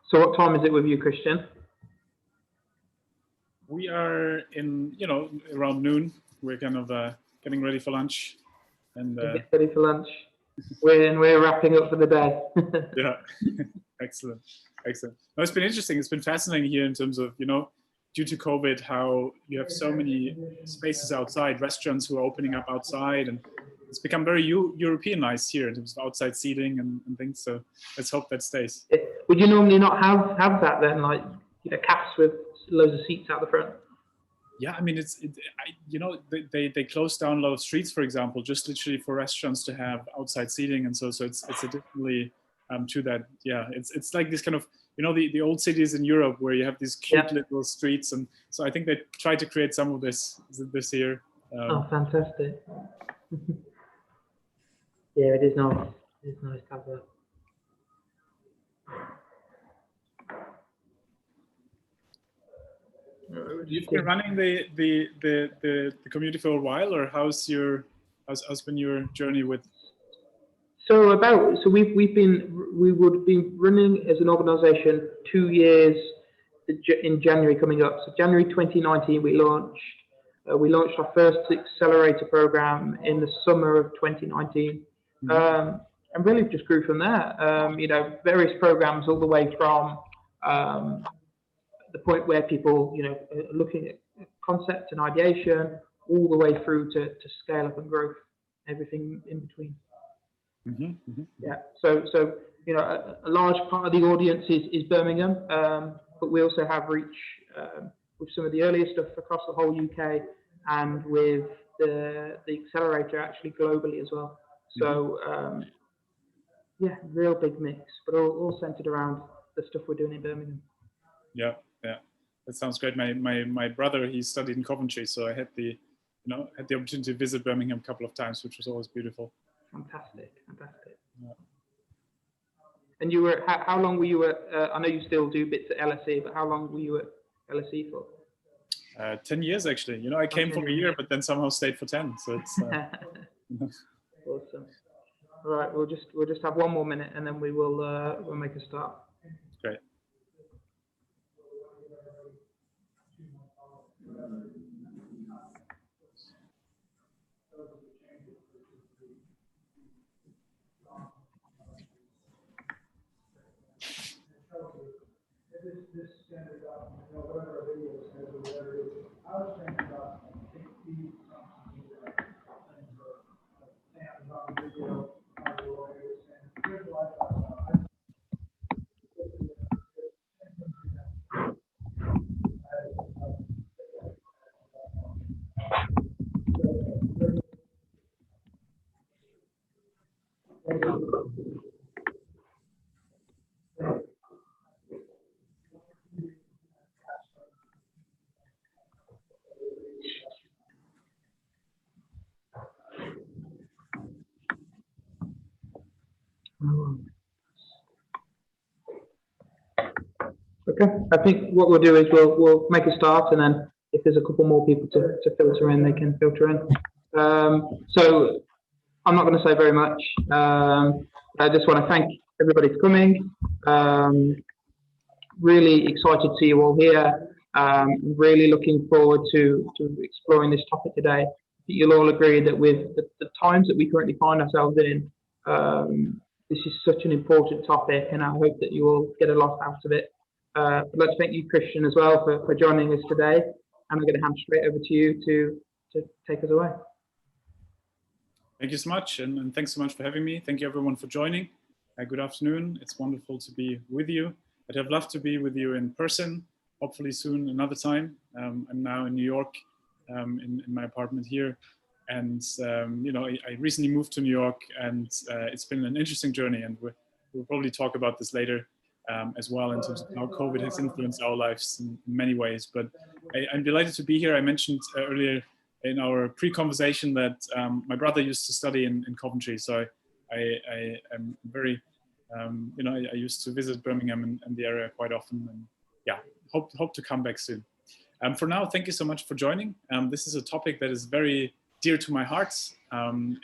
So what time is it with you, Christian? We are in, around noon. We're kind of getting ready for lunch. And ready for lunch. We're wrapping up for the day. Yeah, excellent. No, it's been interesting. It's been fascinating here in terms of, due to COVID, how you have so many spaces outside, restaurants who are opening up outside, and it's become very Europeanized here in terms of outside seating and things. So let's hope that stays. Would you normally not have that then, like caps with loads of seats out the front? Yeah, I mean, they closed down a lot of streets, for example, just literally for restaurants to have outside seating, and so it's additionally to that. Yeah, it's like this kind of the old cities in Europe where you have these cute little streets, and so I think they try to create some of this year. Oh, fantastic! Yeah, it is nice. It is nice to have that. You've been running the community for a while, or how's been your journey with? So we've been running as an organisation 2 years in January coming up. So January 2019 we launched our first accelerator program in the summer of 2019, and really just grew from there. Various programs all the way from the point where people are looking at concept and ideation, all the way through to scale up and growth, everything in between. Yeah. So a large part of the audience is Birmingham, but we also have reach with some of the earlier stuff across the whole UK, and with the accelerator actually globally as well. So yeah, real big mix, but all centered around the stuff we're doing in Birmingham. Yeah, that sounds great. My brother, he studied in Coventry, so I had the opportunity to visit Birmingham a couple of times, which was always beautiful. Fantastic. Yeah. And you were how long were you at? I know you still do bits at LSE, but how long were you at LSE for? 10 years actually. I came for a year, but then somehow stayed for 10. So it's awesome. All right, we'll just have one more minute, and then we'll make a start. Great. Okay, I think what we'll do is we'll make a start, and then if there's a couple more people to filter in, they can filter in. So I'm not going to say very much. I just want to thank everybody for coming. Really excited to see you all here. Really looking forward to exploring this topic today. You'll all agree that with the times that we currently find ourselves in, this is such an important topic, and I hope that you all get a lot out of it. Let's thank you, Christian, as well for joining us today. And I'm going to hand straight over to you to take us away. Thank you so much, and thanks so much for having me. Thank you everyone for joining. Good afternoon. It's wonderful to be with you. I'd have loved to be with you in person, hopefully soon another time. I'm now in New York, in my apartment here. And, I recently moved to New York, and it's been an interesting journey, and we'll probably talk about this later as well in terms of how COVID has influenced our lives in many ways. But I'm delighted to be here. I mentioned earlier in our pre-conversation that my brother used to study in Coventry, so I am very, I used to visit Birmingham and the area quite often, and yeah, hope to come back soon. For now, thank you so much for joining. This is a topic that is very dear to my heart.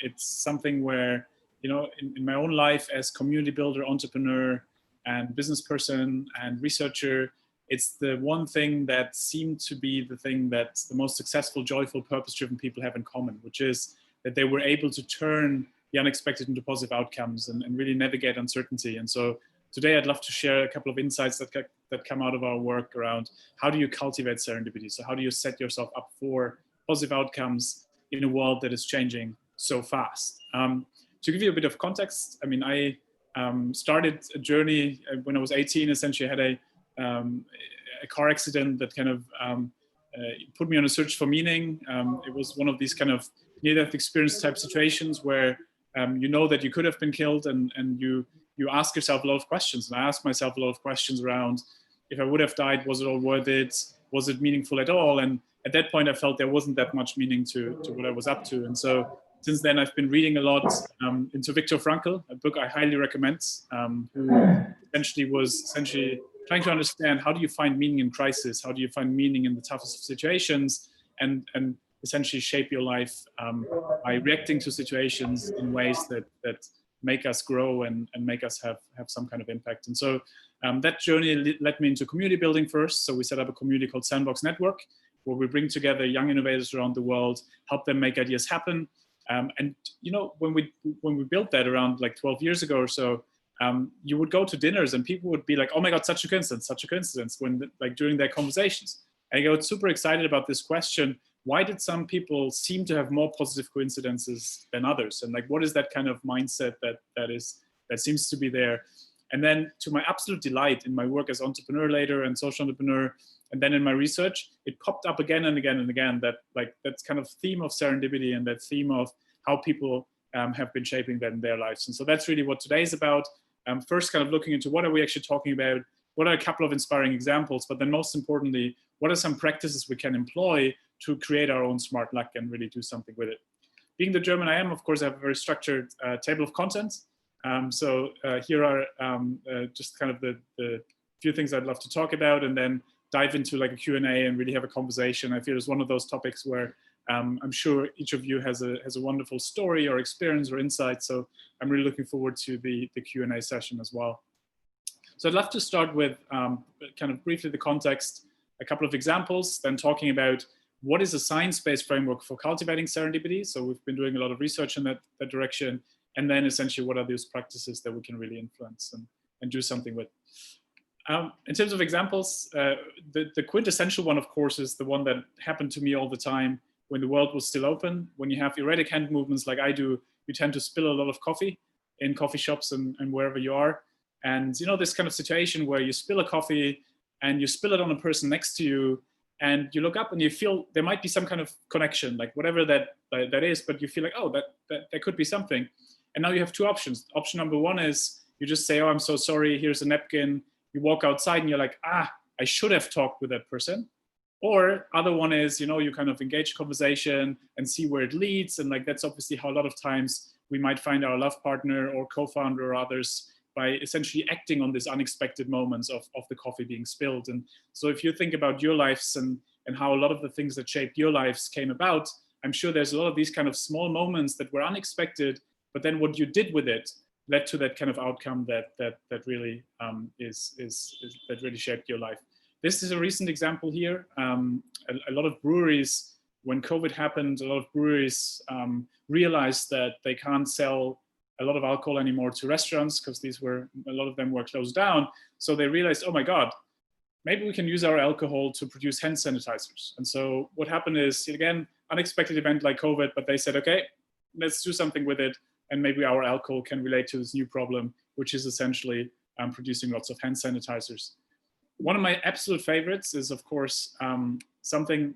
It's something where, in my own life as community builder, entrepreneur, and business person and researcher, it's the one thing that seemed to be the thing that the most successful, joyful, purpose-driven people have in common, which is that they were able to turn the unexpected into positive outcomes and really navigate uncertainty. And so today I'd love to share a couple of insights that come out of our work around how do you cultivate serendipity? So how do you set yourself up for positive outcomes in a world that is changing so fast? To give you a bit of context, I mean, I started a journey when I was 18. Essentially, I had a car accident that kind of put me on a search for meaning. It was one of these kind of near-death experience type situations where you know that you could have been killed, and you ask yourself a lot of questions. And I asked myself a lot of questions around, if I would have died, was it all worth it? Was it meaningful at all? And at that point, I felt there wasn't that much meaning to what I was up to. And so since then, I've been reading a lot into Viktor Frankl, a book I highly recommend, who was trying to understand, how do you find meaning in crisis? How do you find meaning in the toughest of situations? And essentially shape your life by reacting to situations in ways that make us grow and make us have some kind of impact. And so that journey led me into community building first. So we set up a community called Sandbox Network, where we bring together young innovators around the world, help them make ideas happen. And you know, when we built that around like 12 years ago or so, you would go to dinners and people would be like, "Oh my God, such a coincidence!" When like during their conversations, I got super excited about this question: why did some people seem to have more positive coincidences than others? And like, what is that kind of mindset that seems to be there? And then, to my absolute delight, in my work as entrepreneur later and social entrepreneur, and then in my research, it popped up again and again and again that that's kind of theme of serendipity and that theme of how people have been shaping that in their lives. And so that's really what today is about. First, kind of looking into what are we actually talking about? What are a couple of inspiring examples? But then most importantly, what are some practices we can employ to create our own smart luck and really do something with it? Being the German I am, of course, I have a very structured table of contents. So here are just kind of the few things I'd love to talk about, and then dive into like a Q&A and really have a conversation. I feel it's one of those topics where I'm sure each of you has a wonderful story or experience or insight. So I'm really looking forward to the Q&A session as well. So I'd love to start with kind of briefly the context, a couple of examples, then talking about what is a science-based framework for cultivating serendipity. So we've been doing a lot of research in that direction. And then essentially, what are those practices that we can really influence and do something with? In terms of examples, the quintessential one, of course, is the one that happened to me all the time when the world was still open. When you have erratic hand movements like I do, you tend to spill a lot of coffee in coffee shops and wherever you are. And you know, this kind of situation where you spill a coffee and you spill it on a person next to you, and you look up and you feel there might be some kind of connection, like whatever that is, but you feel like, oh, that could be something. And now you have two options. Option number one is you just say, "Oh, I'm so sorry, here's a napkin." You walk outside and you're like, "Ah, I should have talked with that person." Or other one is, you know, you kind of engage conversation and see where it leads. And like, that's obviously how a lot of times we might find our love partner or co-founder or others, by essentially acting on these unexpected moments of the coffee being spilled. And so if you think about your lives and how a lot of the things that shaped your lives came about, I'm sure there's a lot of these kind of small moments that were unexpected, but then what you did with it led to that kind of outcome that really that really shaped your life. This is a recent example here. A lot of breweries, when COVID happened, a lot of breweries realized that they can't sell a lot of alcohol anymore to restaurants because a lot of them were closed down. So they realized, oh my God, maybe we can use our alcohol to produce hand sanitizers. And so what happened is, again, unexpected event like COVID, but they said, okay, let's do something with it. And maybe our alcohol can relate to this new problem, which is essentially producing lots of hand sanitizers. One of my absolute favorites is, of course, something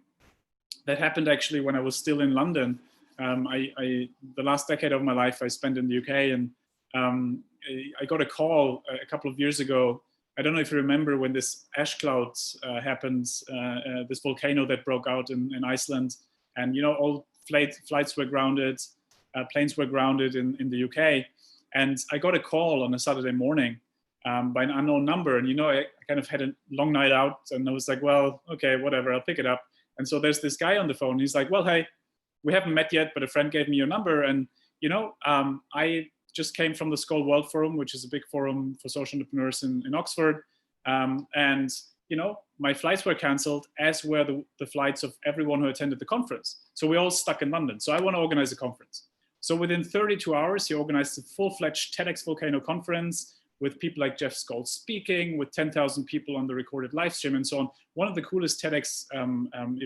that happened actually when I was still in London. The last decade of my life I spent in the UK, and I got a call a couple of years ago. I don't know if you remember when this ash cloud happened, this volcano that broke out in Iceland, and you know, all flights were grounded, planes were grounded in the UK, and I got a call on a Saturday morning by an unknown number, and you know, I kind of had a long night out, and I was like, well, okay, whatever, I'll pick it up. And so there's this guy on the phone. He's like, well, hey, we haven't met yet, but a friend gave me your number, and you know, I just came from the Skoll World Forum, which is a big forum for social entrepreneurs in Oxford. And my flights were canceled, as were the flights of everyone who attended the conference. So we're all stuck in London. So I want to organize a conference. So within 32 hours, he organized a full-fledged TEDx Volcano conference with people like Jeff Skoll speaking, with 10,000 people on the recorded live stream and so on. One of the coolest TEDx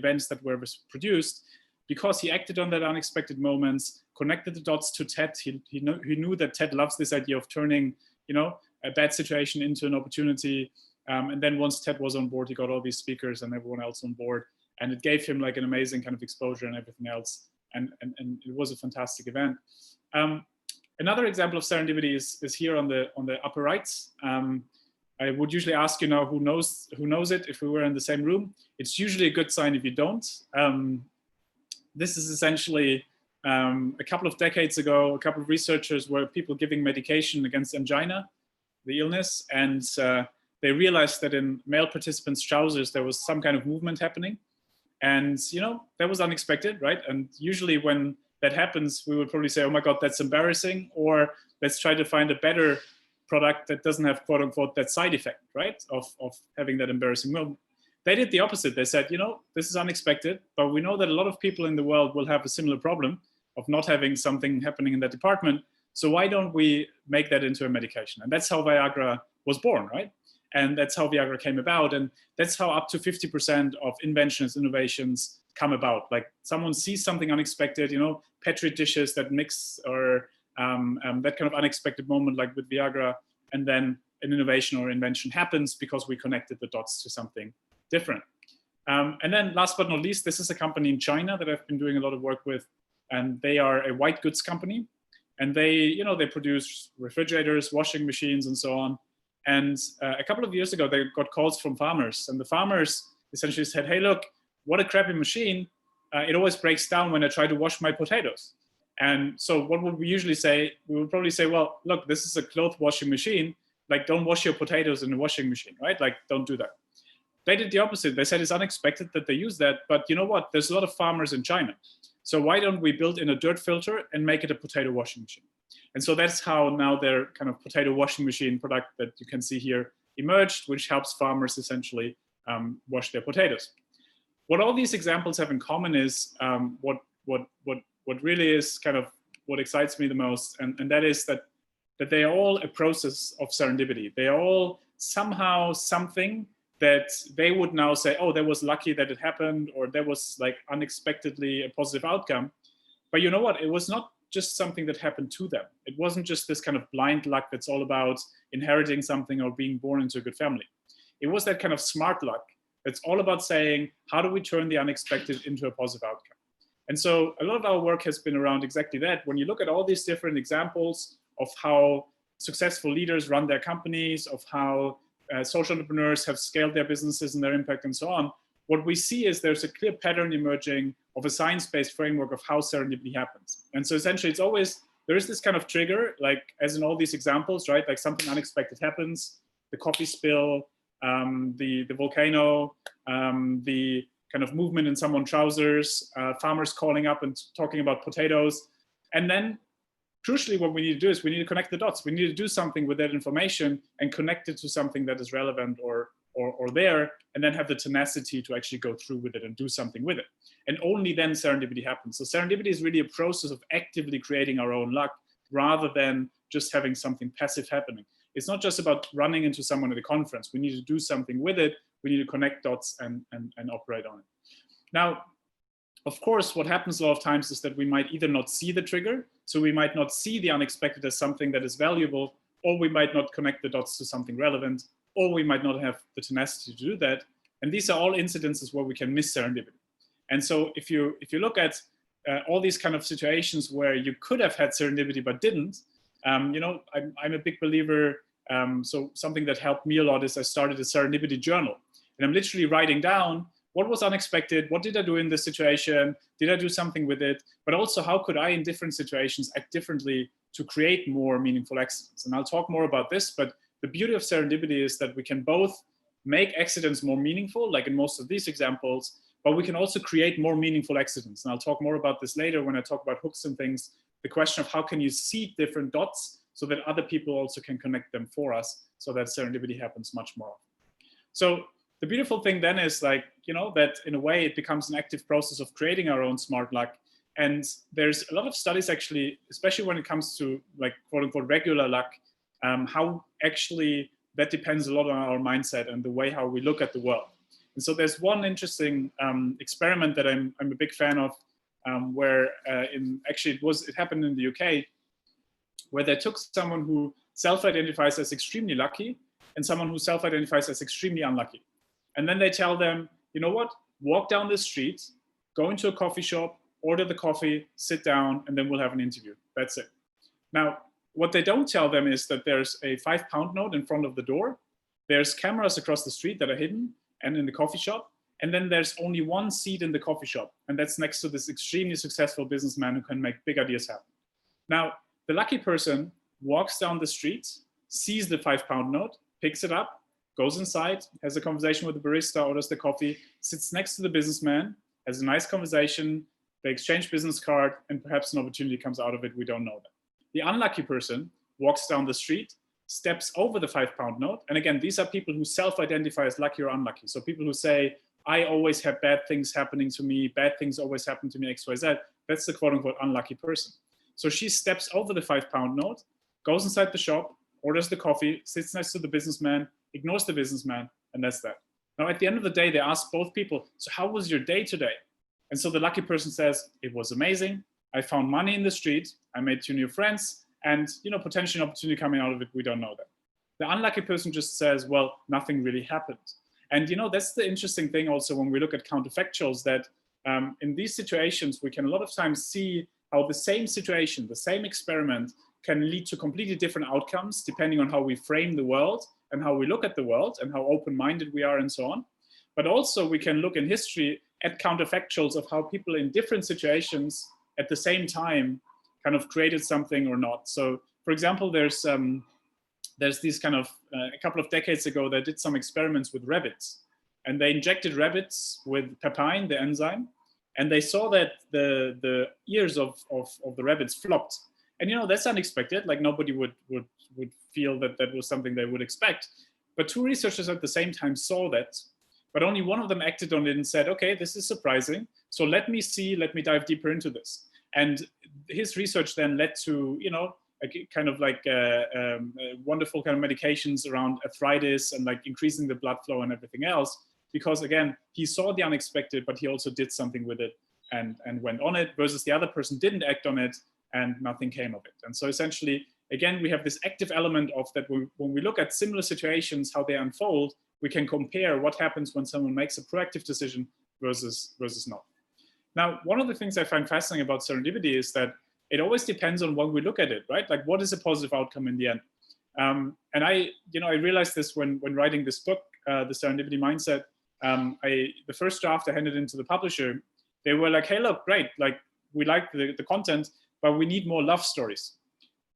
events that were produced, because he acted on that unexpected moments, connected the dots to TED. He knew that TED loves this idea of turning, a bad situation into an opportunity. And then once TED was on board, he got all these speakers and everyone else on board. And it gave him like an amazing kind of exposure and everything else. And it was a fantastic event. Another example of serendipity is here on the upper right. I would usually ask you now who knows it if we were in the same room. It's usually a good sign if you don't. This is essentially a couple of decades ago, a couple of researchers were people giving medication against angina, the illness, and they realized that in male participants' trousers, there was some kind of movement happening. And, that was unexpected, right? And usually when that happens, we would probably say, oh my God, that's embarrassing, or let's try to find a better product that doesn't have, quote unquote, that side effect, right? Of having that embarrassing movement. They did the opposite. They said, this is unexpected, but we know that a lot of people in the world will have a similar problem of not having something happening in that department. So why don't we make that into a medication? And that's how Viagra was born, right? And that's how Viagra came about. And that's how up to 50% of inventions, innovations come about. Like someone sees something unexpected, Petri dishes that mix, or that kind of unexpected moment like with Viagra, and then an innovation or invention happens because we connected the dots to something different. And then last but not least, this is a company in China that I've been doing a lot of work with, and they are a white goods company. And they produce refrigerators, washing machines, and so on. And a couple of years ago, they got calls from farmers, and the farmers essentially said, hey, look, what a crappy machine. It always breaks down when I try to wash my potatoes. And so what would we usually say? We would probably say, well, look, this is a cloth washing machine. Like, don't wash your potatoes in the washing machine, right? Like, don't do that. They did the opposite. They said it's unexpected that they use that, but you know what? There's a lot of farmers in China. So why don't we build in a dirt filter and make it a potato washing machine? And so that's how now their kind of potato washing machine product that you can see here emerged, which helps farmers essentially wash their potatoes. What all these examples have in common is what really is kind of what excites me the most, and that is that they are all a process of serendipity. They are all somehow something that they would now say, oh, that was lucky that it happened, or that was like unexpectedly a positive outcome. But you know what? It was not just something that happened to them. It wasn't just this kind of blind luck that's all about inheriting something or being born into a good family. It was that kind of smart luck that's all about saying, how do we turn the unexpected into a positive outcome? And so a lot of our work has been around exactly that. When you look at all these different examples of how successful leaders run their companies, of how social entrepreneurs have scaled their businesses and their impact and so on, what we see is there's a clear pattern emerging of a science-based framework of how serendipity happens. And so essentially it's always, there is this kind of trigger, like as in all these examples, right? Like something unexpected happens, the coffee spill, the volcano, the kind of movement in someone's trousers, farmers calling up and talking about potatoes. And then crucially, what we need to do is we need to connect the dots. We need to do something with that information and connect it to something that is relevant or there, and then have the tenacity to actually go through with it and do something with it. And only then serendipity happens. So serendipity is really a process of actively creating our own luck rather than just having something passive happening. It's not just about running into someone at a conference. We need to do something with it. We need to connect dots and operate on it. Now, of course, what happens a lot of times is that we might either not see the trigger, so we might not see the unexpected as something that is valuable, or we might not connect the dots to something relevant, or we might not have the tenacity to do that. And these are all incidences where we can miss serendipity. And so if you look at all these kind of situations where you could have had serendipity but didn't, I'm a big believer. So something that helped me a lot is I started a serendipity journal, and I'm literally writing down what was unexpected, what did I do in this situation, did I do something with it, but also how could I in different situations act differently to create more meaningful accidents. And I'll talk more about this, but the beauty of serendipity is that we can both make accidents more meaningful, like in most of these examples, but we can also create more meaningful accidents. And I'll talk more about this later when I talk about hooks and things, the question of how can you seed different dots so that other people also can connect them for us, so that serendipity happens much more. So the beautiful thing then is like, that in a way it becomes an active process of creating our own smart luck. And there's a lot of studies actually, especially when it comes to like quote unquote regular luck, how actually that depends a lot on our mindset and the way how we look at the world. And so there's one interesting experiment that I'm a big fan of, where it happened in the UK, where they took someone who self-identifies as extremely lucky and someone who self-identifies as extremely unlucky. And then they tell them, you know what, walk down the street, go into a coffee shop, order the coffee, sit down, and then we'll have an interview. That's it. Now, what they don't tell them is that there's a £5 note in front of the door. There's cameras across the street that are hidden and in the coffee shop. And then there's only one seat in the coffee shop. And that's next to this extremely successful businessman who can make big ideas happen. Now, the lucky person walks down the street, sees the £5 note, picks it up, goes inside, has a conversation with the barista, orders the coffee, sits next to the businessman, has a nice conversation, they exchange business card, and perhaps an opportunity comes out of it. We don't know that. The unlucky person walks down the street, steps over the £5 note. And again, these are people who self-identify as lucky or unlucky. So people who say, I always have bad things happening to me, bad things always happen to me, X, Y, Z. That's the quote unquote unlucky person. So she steps over the £5 note, goes inside the shop, orders the coffee, sits next to the businessman, ignores the businessman, and that's that. Now, at the end of the day, they ask both people, so how was your day today? And so the lucky person says, it was amazing. I found money in the street. I made 2 new friends, and potentially an opportunity coming out of it. We don't know that. The unlucky person just says, well, nothing really happened. And that's the interesting thing also when we look at counterfactuals, that in these situations, we can a lot of times see how the same situation, the same experiment can lead to completely different outcomes depending on how we frame the world and how we look at the world and how open-minded we are and so on. But also we can look in history at counterfactuals of how people in different situations at the same time kind of created something or not. So for example, there's these kind of, a couple of decades ago, they did some experiments with rabbits, and they injected rabbits with papain, the enzyme, and they saw that the ears of the rabbits flopped. And that's unexpected, like nobody would feel that that was something they would expect. But 2 researchers at the same time saw that, but only one of them acted on it and said, okay, this is surprising. So let me dive deeper into this. And his research then led to, a kind of like wonderful kind of medications around arthritis and like increasing the blood flow and everything else. Because again, he saw the unexpected, but he also did something with it and went on it, versus the other person didn't act on it and nothing came of it. And so essentially, again, we have this active element of that when we look at similar situations, how they unfold, we can compare what happens when someone makes a proactive decision versus not. Now, one of the things I find fascinating about serendipity is that it always depends on when we look at it, right? Like, what is a positive outcome in the end? And I realized this when writing this book, The Serendipity Mindset. The first draft I handed into the publisher, they were like, hey, look, great. Like, we like the content, but we need more love stories.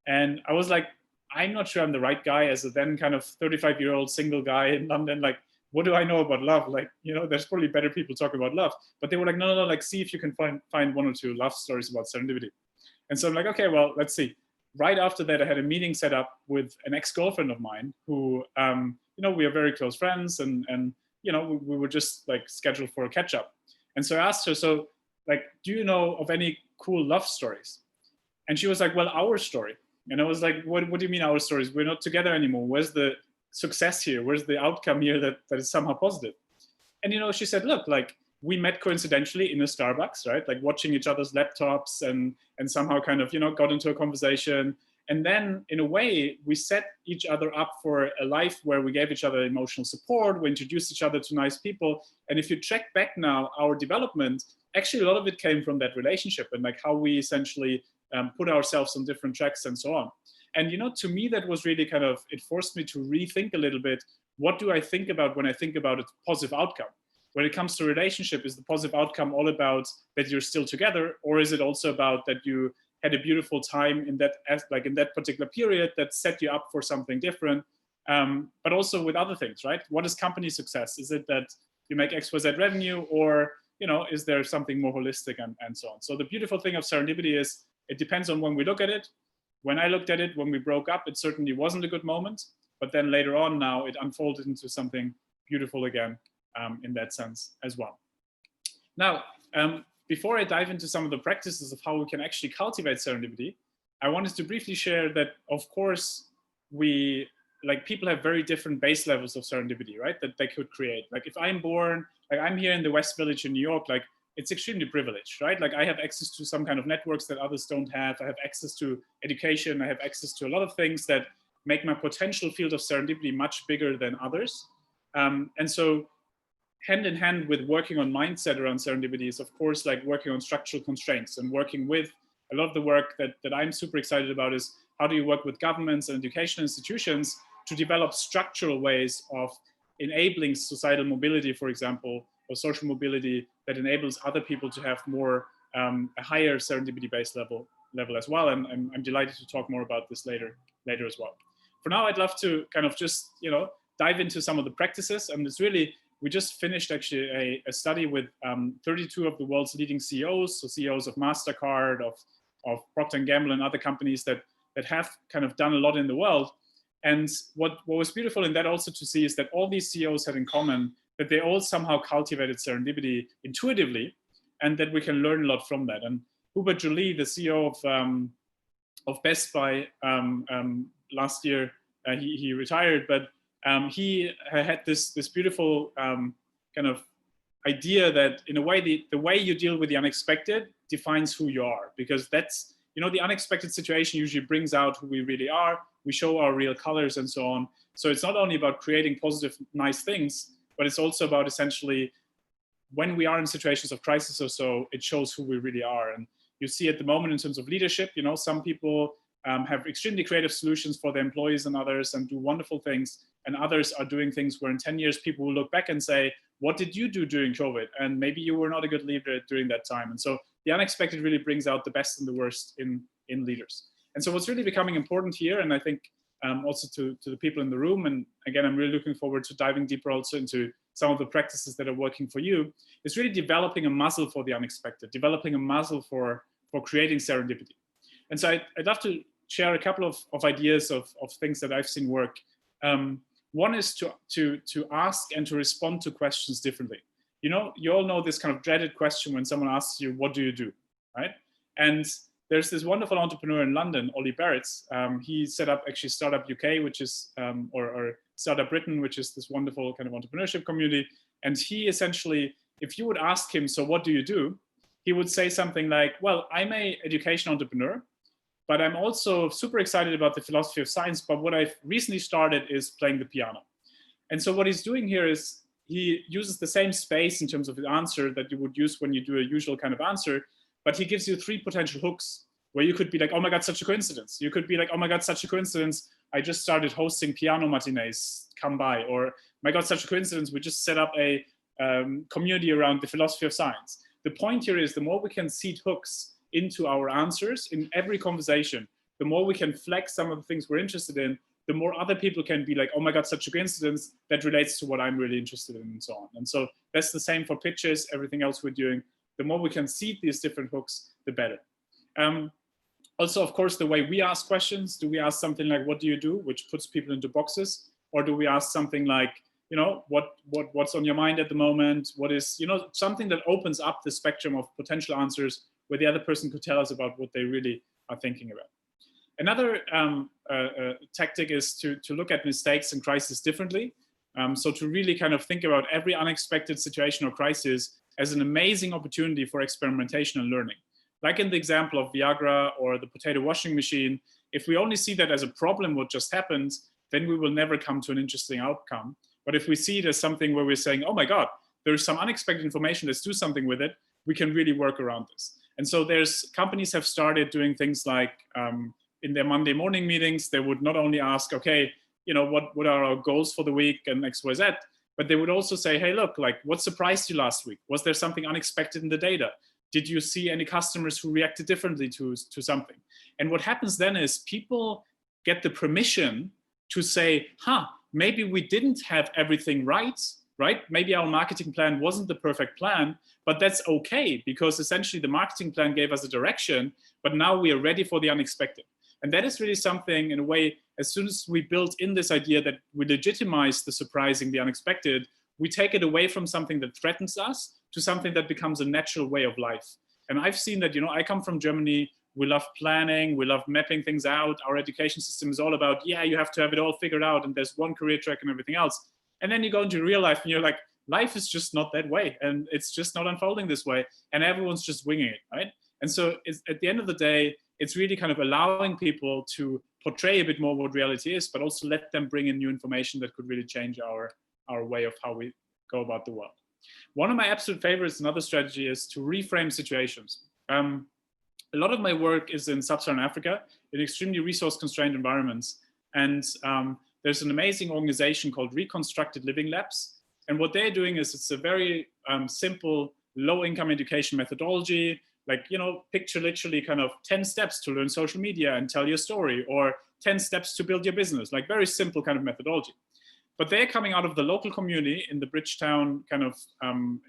And I was like, I'm not sure I'm the right guy as a then kind of 35-year-old single guy in London. Like, what do I know about love? Like, there's probably better people talking about love. But they were like, no, like, see if you can find 1 or 2 love stories about serendipity. And so I'm like, okay, well, let's see. Right after that, I had a meeting set up with an ex-girlfriend of mine who, we are very close friends, and we were just like scheduled for a catch-up. And so I asked her, so like, do you know of any cool love stories? And she was like, well, our story. And I was like, what do you mean our stories? We're not together anymore. Where's the success here? Where's the outcome here that is somehow positive? And, she said, look, like, we met coincidentally in a Starbucks, right? Like watching each other's laptops and somehow kind of, got into a conversation. And then in a way, we set each other up for a life where we gave each other emotional support. We introduced each other to nice people. And if you check back now, our development, actually a lot of it came from that relationship and like how we essentially put ourselves on different tracks and so on. And, to me, that was really kind of, it forced me to rethink a little bit. What do I think about when I think about a positive outcome? When it comes to relationship, is the positive outcome all about that you're still together? Or is it also about that you had a beautiful time in that particular period that set you up for something different? But also with other things, right? What is company success? Is it that you make X, Y, Z revenue, or, is there something more holistic and so on? So the beautiful thing of serendipity is it depends on when we look at it. when I looked at it, when we broke up, it certainly wasn't a good moment. But then later on now, it unfolded into something beautiful again in that sense as well. Now, before I dive into some of the practices of how we can actually cultivate serendipity, I wanted to briefly share that, of course, people have very different base levels of serendipity, right? That they could create. Like if I'm born, like I'm here in the West Village in New York, like it's extremely privileged, right? Like I have access to some kind of networks that others don't have. I have access to education. I have access to a lot of things that make my potential field of serendipity much bigger than others. And so hand in hand with working on mindset around serendipity is, of course, like working on structural constraints and working with a lot of the work that I'm super excited about is how do you work with governments and educational institutions to develop structural ways of enabling societal mobility, for example, or social mobility that enables other people to have more, a higher serendipity-based level as well. And I'm delighted to talk more about this later as well. For now, I'd love to kind of just, dive into some of the practices. And it's really, we just finished actually a study with 32 of the world's leading CEOs, so CEOs of MasterCard, of Procter & Gamble and other companies that have kind of done a lot in the world. And what was beautiful in that also to see is that all these CEOs had in common that they all somehow cultivated serendipity intuitively, and that we can learn a lot from that. And Hubert Joly, the CEO of Best Buy, last year he retired, but he had this beautiful kind of idea that in a way the way you deal with the unexpected defines who you are, because that's, the unexpected situation usually brings out who we really are. We show our real colors and so on. So it's not only about creating positive, nice things, but it's also about essentially when we are in situations of crisis or so, it shows who we really are. And you see at the moment in terms of leadership, some people have extremely creative solutions for their employees and others and do wonderful things. And others are doing things where in 10 years, people will look back and say, what did you do during COVID? And maybe you were not a good leader during that time. And so the unexpected really brings out the best and the worst in leaders. And so what's really becoming important here, and I think also to the people in the room, and again, I'm really looking forward to diving deeper also into some of the practices that are working for you, is really developing a muscle for the unexpected, developing a muscle for creating serendipity. And so I'd love to share a couple of ideas of things that I've seen work. One is to ask and to respond to questions differently. You all know this kind of dreaded question when someone asks you, what do you do, right? And there's this wonderful entrepreneur in London, Ollie Barrett. He set up actually Startup UK, which is, or Startup Britain, which is this wonderful kind of entrepreneurship community. And he essentially, if you would ask him, so what do you do? He would say something like, well, I'm an education entrepreneur, but I'm also super excited about the philosophy of science. But what I've recently started is playing the piano. And so what he's doing here is he uses the same space in terms of the answer that you would use when you do a usual kind of answer, but he gives you 3 potential hooks where you could be like, oh my God, such a coincidence. You could be like, oh my God, such a coincidence. I just started hosting piano matinees, come by. Or my God, such a coincidence. We just set up a community around the philosophy of science. The point here is the more we can seed hooks into our answers in every conversation, the more we can flex some of the things we're interested in, the more other people can be like, oh my God, such a coincidence that relates to what I'm really interested in and so on. And so that's the same for pitches, everything else we're doing. The more we can seed these different hooks, the better. Also, of course, the way we ask questions, do we ask something like, what do you do? Which puts people into boxes. Or do we ask something like, what's on your mind at the moment? What is, something that opens up the spectrum of potential answers where the other person could tell us about what they really are thinking about. Another tactic is to look at mistakes and crisis differently. So to really kind of think about every unexpected situation or crisis as an amazing opportunity for experimentation and learning. Like in the example of Viagra or the potato washing machine, if we only see that as a problem, what just happened, then we will never come to an interesting outcome. But if we see it as something where we're saying, oh my God, there's some unexpected information, let's do something with it, we can really work around this. And so companies have started doing things like in their Monday morning meetings, they would not only ask, okay, what are our goals for the week and X, Y, Z, but they would also say, hey, look, like what surprised you last week? Was there something unexpected in the data? Did you see any customers who reacted differently to something? And what happens then is people get the permission to say, maybe we didn't have everything right? Maybe our marketing plan wasn't the perfect plan, but that's okay because essentially the marketing plan gave us a direction, but now we are ready for the unexpected. And that is really something, in a way, as soon as we build in this idea that we legitimize the surprising, the unexpected, we take it away from something that threatens us to something that becomes a natural way of life. And I've seen that, I come from Germany. We love planning. We love mapping things out. Our education system is all about, yeah, you have to have it all figured out. And there's one career track and everything else. And then you go into real life and you're like, life is just not that way. And it's just not unfolding this way. And everyone's just winging it, right? And so at the end of the day, it's really kind of allowing people to portray a bit more what reality is, but also let them bring in new information that could really change our way of how we go about the world. One of my absolute favorites, another strategy, is to reframe situations. A lot of my work is in sub-Saharan Africa, in extremely resource-constrained environments. And there's an amazing organization called Reconstructed Living Labs. And what they're doing is it's a very simple, low-income education methodology, like, picture literally kind of 10 steps to learn social media and tell your story, or 10 steps to build your business, like very simple kind of methodology. But they're coming out of the local community in the Bridgetown kind of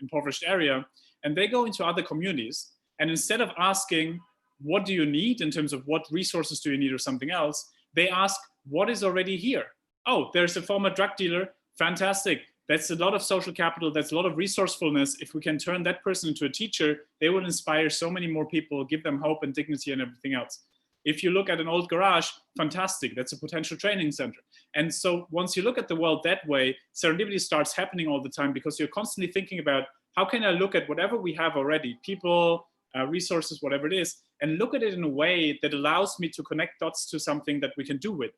impoverished area, and they go into other communities. And instead of asking, what do you need in terms of what resources do you need or something else, they ask, what is already here? Oh, there's a former drug dealer. Fantastic. That's a lot of social capital. That's a lot of resourcefulness. If we can turn that person into a teacher, they will inspire so many more people, give them hope and dignity and everything else. If you look at an old garage, fantastic. That's a potential training center. And so once you look at the world that way, serendipity starts happening all the time, because you're constantly thinking about, how can I look at whatever we have already, people, resources, whatever it is, and look at it in a way that allows me to connect dots to something that we can do with.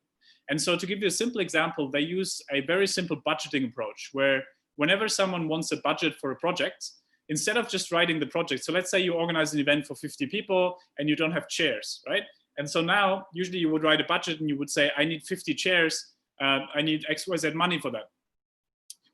And so to give you a simple example, they use a very simple budgeting approach, where whenever someone wants a budget for a project, instead of just writing the project, so let's say you organize an event for 50 people and you don't have chairs, right? And so now, usually you would write a budget and you would say, I need 50 chairs, I need XYZ money for that.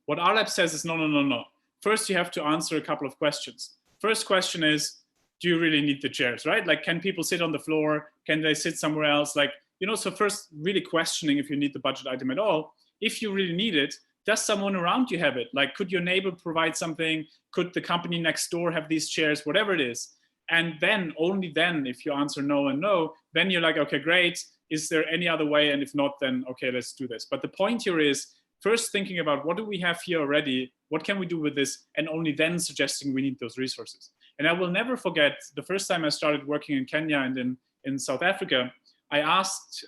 What our lab says is, no, no, no, no. First, you have to answer a couple of questions. First question is, do you really need the chairs, right? Like, can people sit on the floor? Can they sit somewhere else? Like, so first really questioning if you need the budget item at all. If you really need it, does someone around you have it? Like, could your neighbor provide something? Could the company next door have these chairs? Whatever it is. And then, only then, if you answer no and no, then you're like, okay, great. Is there any other way? And if not, then okay, let's do this. But the point here is first thinking about, what do we have here already? What can we do with this? And only then suggesting we need those resources. And I will never forget the first time I started working in Kenya and in South Africa, I asked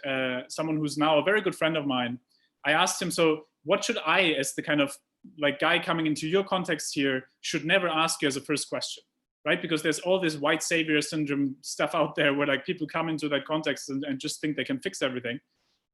someone who's now a very good friend of mine, I asked him, so what should I, as the kind of like guy coming into your context here, should never ask you as a first question, right? Because there's all this white savior syndrome stuff out there where like people come into that context and just think they can fix everything.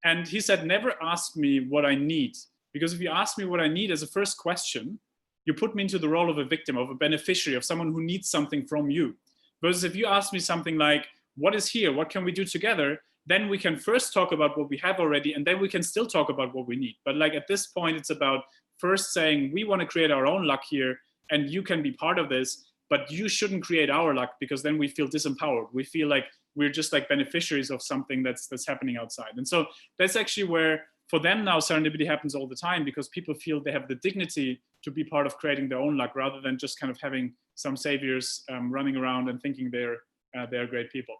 And he said, never ask me what I need. Because if you ask me what I need as a first question, you put me into the role of a victim, of a beneficiary, of someone who needs something from you. Versus if you ask me something like, what is here? What can we do together? Then we can first talk about what we have already, and then we can still talk about what we need. But like at this point, it's about first saying, we want to create our own luck here, and you can be part of this, but you shouldn't create our luck, because then we feel disempowered. We feel like we're just like beneficiaries of something that's happening outside. And so that's actually where, for them now, serendipity happens all the time, because people feel they have the dignity to be part of creating their own luck, rather than just kind of having some saviors running around and thinking they're great people.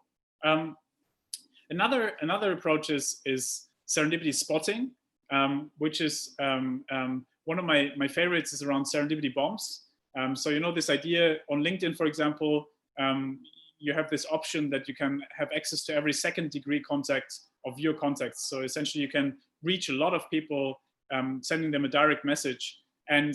Another approach is serendipity spotting, which is one of my favorites is around serendipity bombs. So this idea on LinkedIn, for example, you have this option that you can have access to every second degree contact of your contacts. So essentially you can reach a lot of people, sending them a direct message. And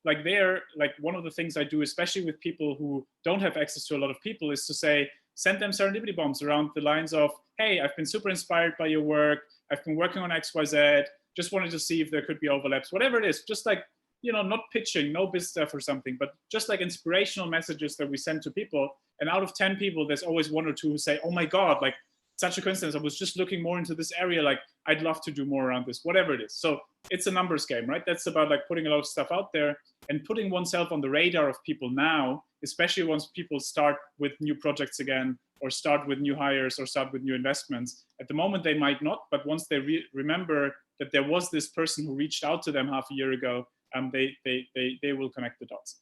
like one of the things I do, especially with people who don't have access to a lot of people, is to say, send them serendipity bombs around the lines of, hey, I've been super inspired by your work. I've been working on XYZ. Just wanted to see if there could be overlaps, whatever it is. Just like, not pitching, no biz stuff or something, but just like inspirational messages that we send to people. And out of 10 people, there's always one or two who say, oh my God, like such a coincidence. I was just looking more into this area. Like, I'd love to do more around this, whatever it is. So it's a numbers game, right? That's about like putting a lot of stuff out there and putting oneself on the radar of people now, especially once people start with new projects again, or start with new hires, or start with new investments. At the moment, they might not, but once they remember that there was this person who reached out to them half a year ago, they will connect the dots.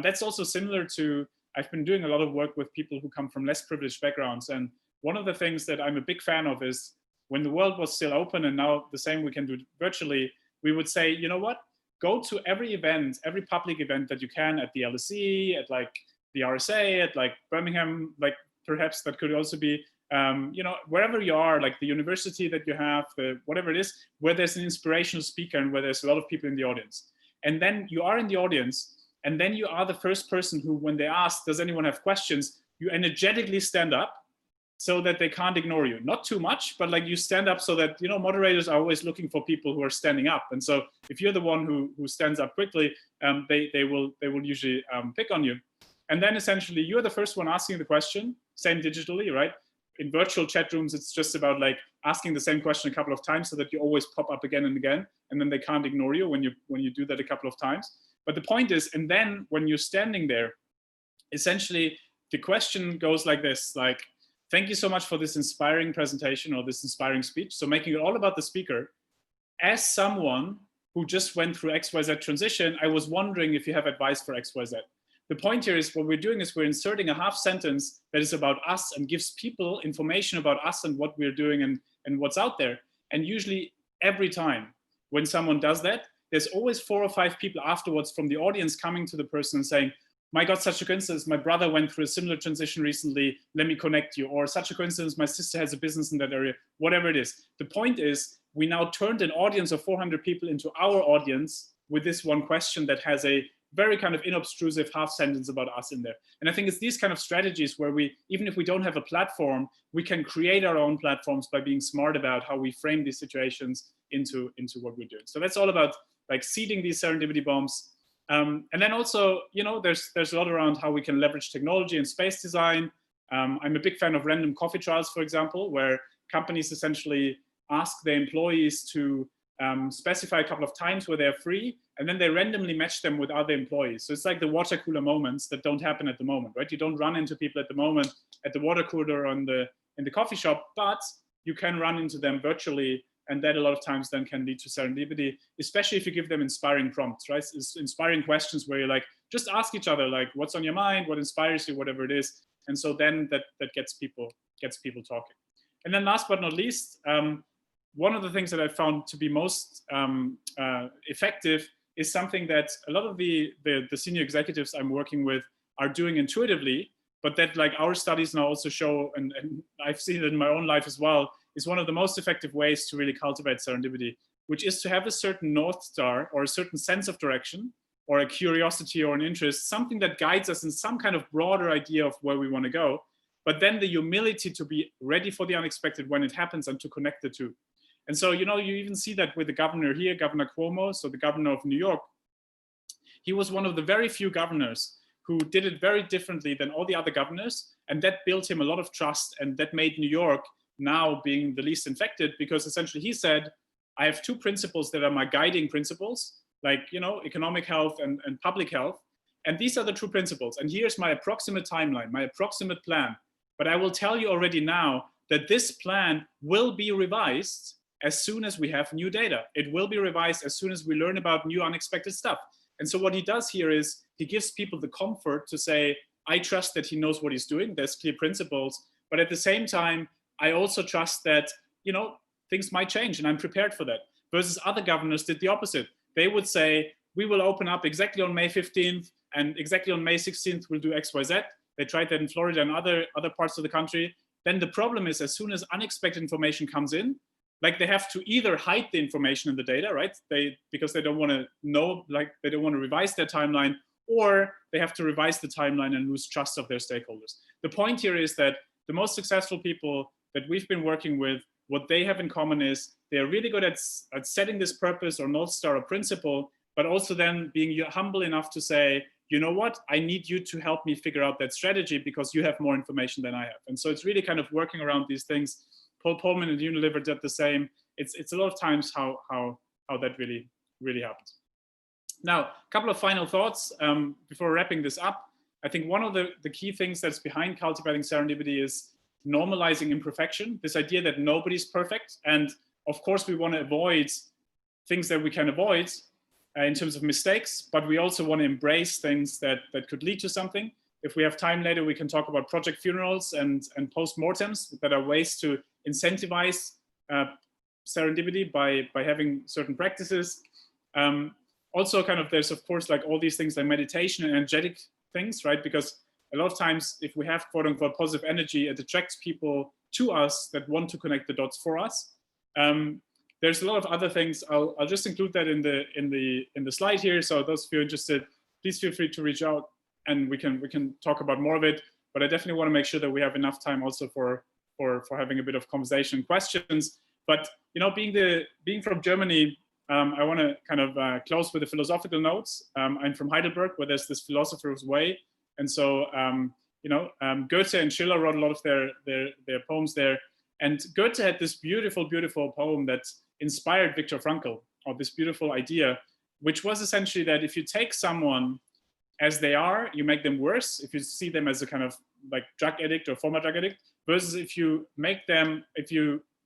That's also similar to, I've been doing a lot of work with people who come from less privileged backgrounds, and one of the things that I'm a big fan of is when the world was still open, and now the same we can do virtually, we would say, you know what, go to every event, every public event that you can at the LSE, at like the RSA, at like Birmingham, like perhaps that could also be, you know, wherever you are, like the university that you have, whatever it is, where there's an inspirational speaker and where there's a lot of people in the audience. And then you are in the audience, and then you are the first person who, when they ask, does anyone have questions, you energetically stand up so that they can't ignore you. Not too much, but like you stand up so that, you know, moderators are always looking for people who are standing up. And so if you're the one who stands up quickly, they will usually pick on you. And then essentially you're the first one asking the question, same digitally, right? In virtual chat rooms, it's just about like asking the same question a couple of times so that you always pop up again and again, and then they can't ignore you when you do that a couple of times. But the point is, and then when you're standing there, essentially the question goes like this, like, thank you so much for this inspiring presentation or this inspiring speech. So making it all about the speaker. As someone who just went through XYZ transition, I was wondering if you have advice for XYZ. The point here is what we're doing is we're inserting a half sentence that is about us and gives people information about us and what we're doing and what's out there. And usually every time when someone does that, there's always 4 or 5 people afterwards from the audience coming to the person and saying, my God, such a coincidence, my brother went through a similar transition recently, let me connect you. Or such a coincidence, my sister has a business in that area, whatever it is. The point is, we now turned an audience of 400 people into our audience with this one question that has a very kind of inobtrusive half sentence about us in there. And I think it's these kind of strategies where we, even if we don't have a platform, we can create our own platforms by being smart about how we frame these situations into what we're doing. So that's all about like seeding these serendipity bombs. And then also, you know, there's a lot around how we can leverage technology and space design. I'm a big fan of random coffee trials, for example, where companies essentially ask their employees to specify a couple of times where they're free, and then they randomly match them with other employees. So it's like the water cooler moments that don't happen at the moment, right? You don't run into people at the moment at the water cooler or in the coffee shop, but you can run into them virtually. And that a lot of times then can lead to serendipity, especially if you give them inspiring prompts, right? It's inspiring questions where you're like, just ask each other, like, what's on your mind, what inspires you, whatever it is. And so then that gets people talking. And then last but not least, one of the things that I found to be most effective is something that a lot of the senior executives I'm working with are doing intuitively, but that like our studies now also show, and I've seen it in my own life as well, is one of the most effective ways to really cultivate serendipity, which is to have a certain North Star or a certain sense of direction or a curiosity or an interest, something that guides us in some kind of broader idea of where we want to go, but then the humility to be ready for the unexpected when it happens and to connect the two. And so, you know, you even see that with the governor here, Governor Cuomo, so the governor of New York. He was one of the very few governors who did it very differently than all the other governors, and that built him a lot of trust, and that made New York now being the least infected, because essentially he said, I have 2 principles that are my guiding principles, like, you know, economic health and public health. And these are the true principles. And here's my approximate timeline, my approximate plan. But I will tell you already now that this plan will be revised as soon as we have new data. It will be revised as soon as we learn about new unexpected stuff. And so what he does here is he gives people the comfort to say, I trust that he knows what he's doing. There's clear principles. But at the same time, I also trust that, you know, things might change and I'm prepared for that. Versus other governors did the opposite. They would say, we will open up exactly on May 15th and exactly on May 16th, we'll do XYZ. They tried that in Florida and other parts of the country. Then the problem is as soon as unexpected information comes in, like they have to either hide the information in the data, right? Because they don't want to know, like they don't want to revise their timeline, or they have to revise the timeline and lose trust of their stakeholders. The point here is that the most successful people that we've been working with, what they have in common is they're really good at setting this purpose or North Star or principle, but also then being humble enough to say, you know what, I need you to help me figure out that strategy because you have more information than I have. And so it's really kind of working around these things. Paul Polman and Unilever did the same. It's a lot of times how that really happens. Now, a couple of final thoughts before wrapping this up. I think one of the key things that's behind cultivating serendipity is normalizing imperfection, this idea that nobody's perfect. And of course, we want to avoid things that we can avoid in terms of mistakes, but we also want to embrace things that could lead to something. if we have time later, we can talk about project funerals and post-mortems that are ways to incentivize serendipity by having certain practices. Also kind of, there's of course like all these things like meditation and energetic things, right? Because a lot of times if we have quote unquote positive energy, it attracts people to us that want to connect the dots for us. There's a lot of other things. I'll just include that in the slide here. So those of you interested, please feel free to reach out and we can talk about more of it. But I definitely want to make sure that we have enough time also for having a bit of conversation and questions. But you know, being from Germany, I want to kind of close with the philosophical notes. I'm from Heidelberg, where there's this philosopher's way, and so you know, Goethe and Schiller wrote a lot of their poems there. And Goethe had this beautiful, beautiful poem that inspired Viktor Frankl, or this beautiful idea, which was essentially that if you take someone as they are, you make them worse. If you see them as a kind of like drug addict or former drug addict, versus if you make them,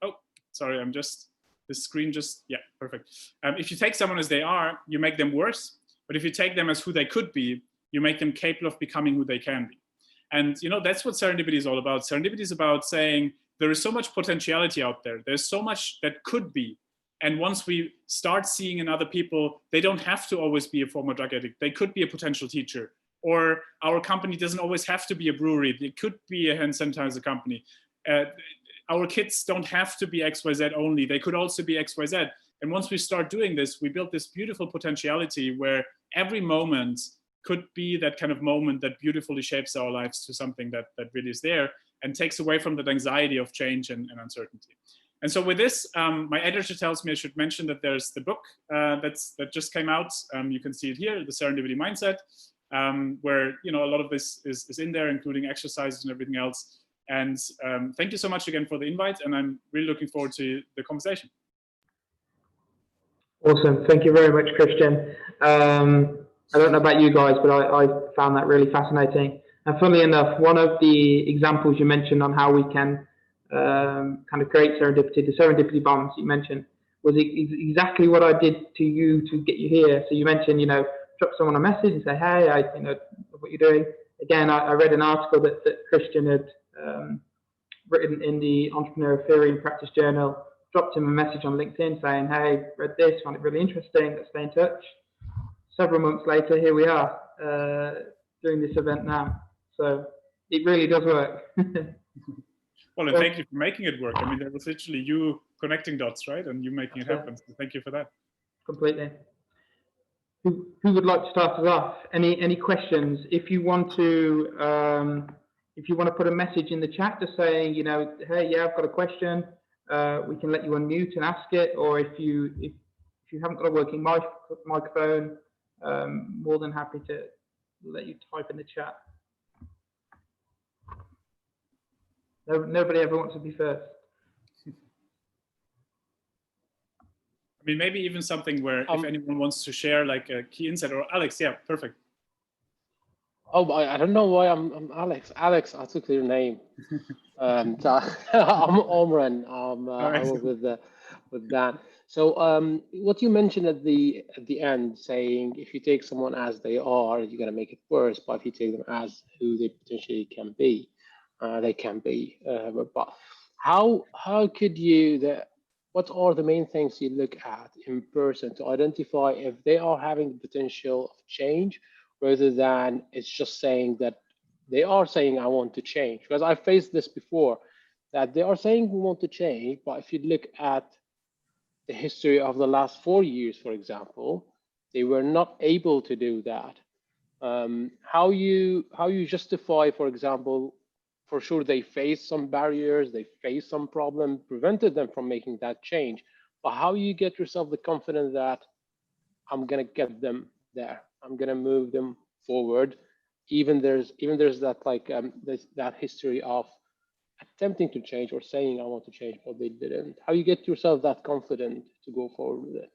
oh, sorry, the screen just, yeah, perfect. If you take someone as they are, you make them worse. But if you take them as who they could be, you make them capable of becoming who they can be. And you know, that's what serendipity is all about. Serendipity is about saying there is so much potentiality out there. There's so much that could be. And once we start seeing in other people, they don't have to always be a former drug addict. They could be a potential teacher. Or our company doesn't always have to be a brewery. It could be a hand sanitizer company. Our kids don't have to be XYZ only. They could also be XYZ. And once we start doing this, we build this beautiful potentiality where every moment could be that kind of moment that beautifully shapes our lives to something that really is there and takes away from that anxiety of change and uncertainty. And so with this, my editor tells me I should mention that there's the book that just came out. You can see it here, the Serendipity Mindset, where you know a lot of this is in there, including exercises and everything else. And thank you so much again for the invite, and I'm really looking forward to the conversation. Awesome, thank you very much, Christian. I don't know about you guys, but I found that really fascinating. And funnily enough, one of the examples you mentioned on how we can kind of create serendipity, the serendipity bombs you mentioned, was exactly what I did to you to get you here. So you mentioned, you know, drop someone a message and say, hey, I you know what you're doing. Again, I read an article that Christian had written in the Entrepreneur Theory and Practice Journal, dropped him a message on LinkedIn saying, hey, read this, found it really interesting, let's stay in touch. Several months later, here we are doing this event now. So it really does work. Well, and thank you for making it work. I mean, that was literally you connecting dots, right? And you making it happen. So thank you for that. Completely. Who would like to start us off? Any questions? If you want to put a message in the chat to say, you know, hey, yeah, I've got a question, we can let you unmute and ask it. Or if you haven't got a working microphone, more than happy to let you type in the chat. Nobody ever wants to be first. I mean, maybe even something where if anyone wants to share like a key insight, or Alex, yeah, perfect. Oh, I don't know why I'm Alex. Alex, I took your name. I'm Omran. I work with Dan. So what you mentioned at the end, saying if you take someone as they are, you're gonna make it worse. But if you take them as who they potentially can be, they can be. But how could you what are the main things you look at in person to identify if they are having the potential of change, rather than it's just saying that they are saying, I want to change? Because I faced this before, that they are saying we want to change, but if you look at the history of the last 4 years, for example, they were not able to do that. How you justify, for example, for sure they faced some barriers, they faced some problem, prevented them from making that change. But how you get yourself the confidence that I'm gonna get them there, I'm gonna move them forward, even there's that like that history of attempting to change or saying I want to change, but they didn't. How you get yourself that confident to go forward with it?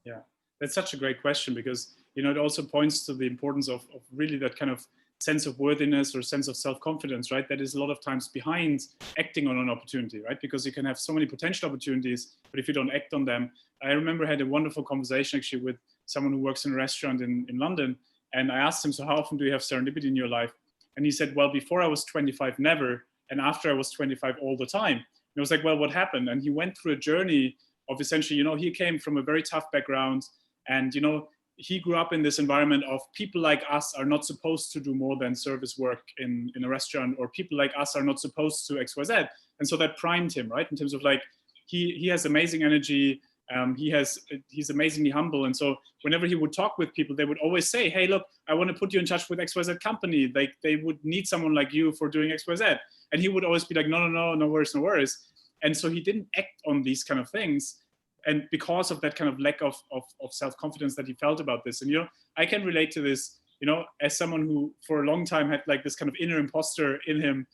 Yeah, that's such a great question, because you know it also points to the importance of really that kind of sense of worthiness or sense of self-confidence, right? That is a lot of times behind acting on an opportunity, right? Because you can have so many potential opportunities, but if you don't act on them. I remember I had a wonderful conversation actually with someone who works in a restaurant in London, and I asked him, so how often do you have serendipity in your life? And he said, well, before I was 25, never. And after I was 25, all the time. And I was like, well, what happened? And he went through a journey of essentially, he came from a very tough background. And, he grew up in this environment of people like us are not supposed to do more than service work in a restaurant, or people like us are not supposed to XYZ. And so that primed him, right? In terms of like, he has amazing energy. He's amazingly humble. And so whenever he would talk with people, they would always say, hey, look, I want to put you in touch with XYZ company. Like they would need someone like you for doing XYZ. And he would always be like, no worries, no worries. And so he didn't act on these kind of things. And because of that kind of lack of self-confidence that he felt about this. And, I can relate to this, as someone who for a long time had like this kind of inner imposter in him.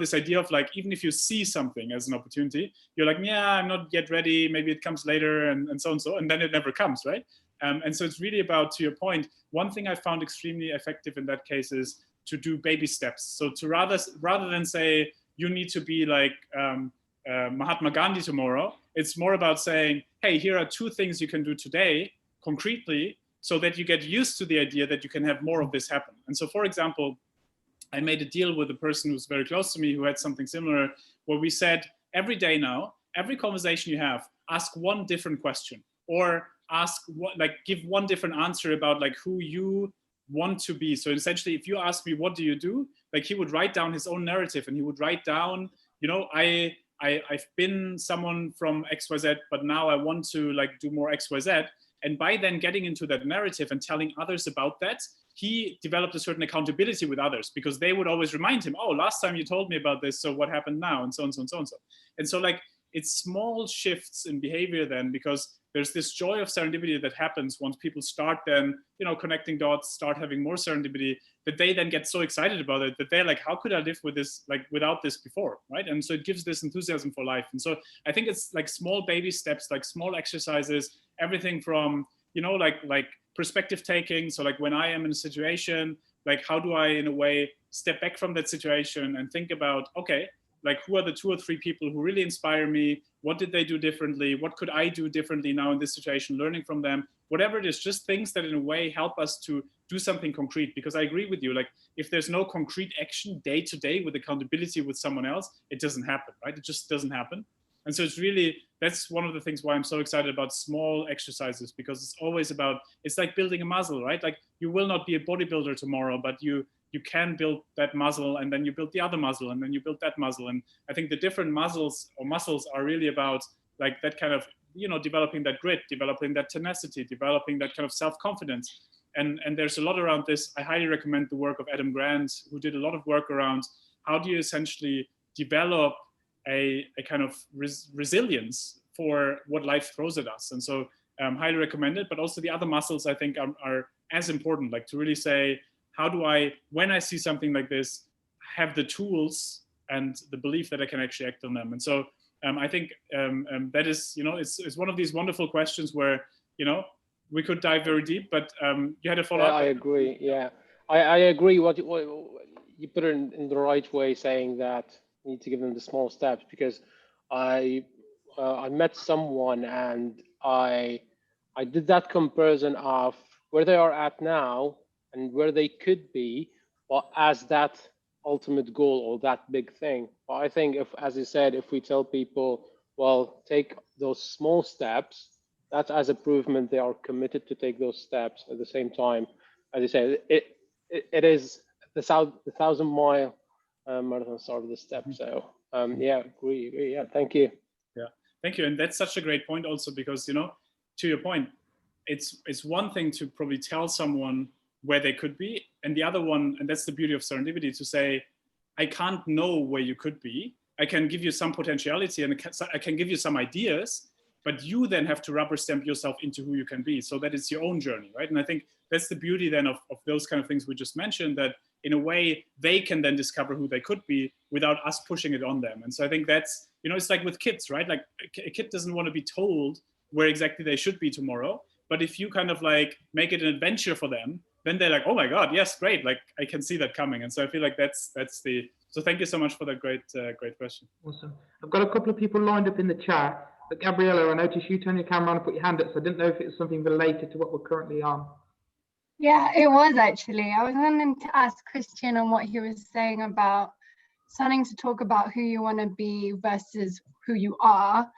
This idea of like, even if you see something as an opportunity, you're like, yeah, I'm not yet ready. Maybe it comes later and so and so. And then it never comes, right? And so it's really about, to your point, one thing I found extremely effective in that case is to do baby steps. So to rather than say, you need to be like Mahatma Gandhi tomorrow, it's more about saying, hey, here are 2 things you can do today concretely, so that you get used to the idea that you can have more of this happen. And so, for example, I made a deal with a person who's very close to me who had something similar, where we said, every day now, every conversation you have, ask one different question, or give one different answer about like who you want to be. So essentially, if you ask me, what do you do? Like he would write down his own narrative, and he would write down, I've been someone from XYZ, but now I want to like do more XYZ. And by then getting into that narrative and telling others about that, he developed a certain accountability with others, because they would always remind him, oh, last time you told me about this, so what happened now? And so on, so on, so on, so on. And so like, it's small shifts in behavior then, because there's this joy of serendipity that happens once people start then, connecting dots, start having more serendipity, that they then get so excited about it that they're like, how could I live with this, like without this before, right? And so it gives this enthusiasm for life. And so I think it's like small baby steps, like small exercises, everything from, like perspective taking. So like when I am in a situation, like how do I in a way step back from that situation and think about, okay, like who are the 2 or 3 people who really inspire me? What did they do differently? What could I do differently now in this situation? Learning from them, whatever it is, just things that in a way help us to do something concrete. Because I agree with you, like if there's no concrete action day to day with accountability with someone else, it doesn't happen, right? It just doesn't happen. And so it's really, that's one of the things why I'm so excited about small exercises, because it's always about, it's like building a muscle, right? Like you will not be a bodybuilder tomorrow, but you can build that muscle, and then you build the other muscle, and then you build that muscle. And I think the different muscles are really about like that kind of, developing that grit, developing that tenacity, developing that kind of self-confidence. And there's a lot around this. I highly recommend the work of Adam Grant, who did a lot of work around how do you essentially develop a kind of resilience for what life throws at us. And so highly recommend it. But also the other muscles I think are as important, like to really say, how do I, when I see something like this, have the tools and the belief that I can actually act on them? And so I think that is, it's one of these wonderful questions where, we could dive very deep, but you had a follow-up. Yeah, I agree. Yeah, I agree. What you put it in the right way, saying that you need to give them the small steps, because I met someone and I did that comparison of where they are at now and where they could be, but as that ultimate goal or that big thing. But I think as you said, if we tell people, well, take those small steps, that's as a provement they are committed to take those steps. At the same time, as you said, it is the 1,000-mile marathon start of the step. So yeah, agree. Yeah, thank you. Yeah, thank you. And that's such a great point also, because, to your point, it's one thing to probably tell someone where they could be, and the other one, and that's the beauty of serendipity, to say, I can't know where you could be. I can give you some potentiality and I can give you some ideas, but you then have to rubber stamp yourself into who you can be, so that it's your own journey, right? And I think that's the beauty then of those kind of things we just mentioned, that in a way they can then discover who they could be without us pushing it on them. And so I think that's, it's like with kids, right? Like a kid doesn't want to be told where exactly they should be tomorrow, but if you kind of like make it an adventure for them, then they're like, oh my God, yes, great. Like I can see that coming. And so I feel like that's so thank you so much for that great question. Awesome. I've got a couple of people lined up in the chat. But Gabriella, I noticed you turn your camera on and put your hand up, so I didn't know if it was something related to what we're currently on. Yeah, it was actually. I was wanting to ask Christian on what he was saying about starting to talk about who you want to be versus who you are.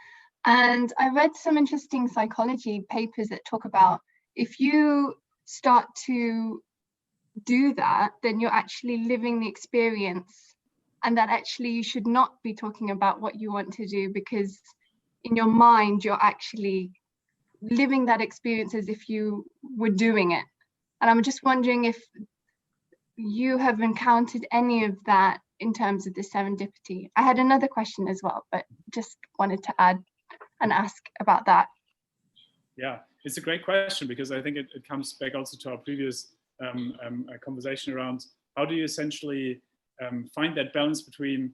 And I read some interesting psychology papers that talk about if you start to do that, then you're actually living the experience, and that actually you should not be talking about what you want to do, because in your mind, you're actually living that experience as if you were doing it. And I'm just wondering if you have encountered any of that in terms of the serendipity. I had another question as well, but just wanted to add and ask about that. Yeah, it's a great question, because I think it comes back also to our previous conversation around how do you essentially find that balance between,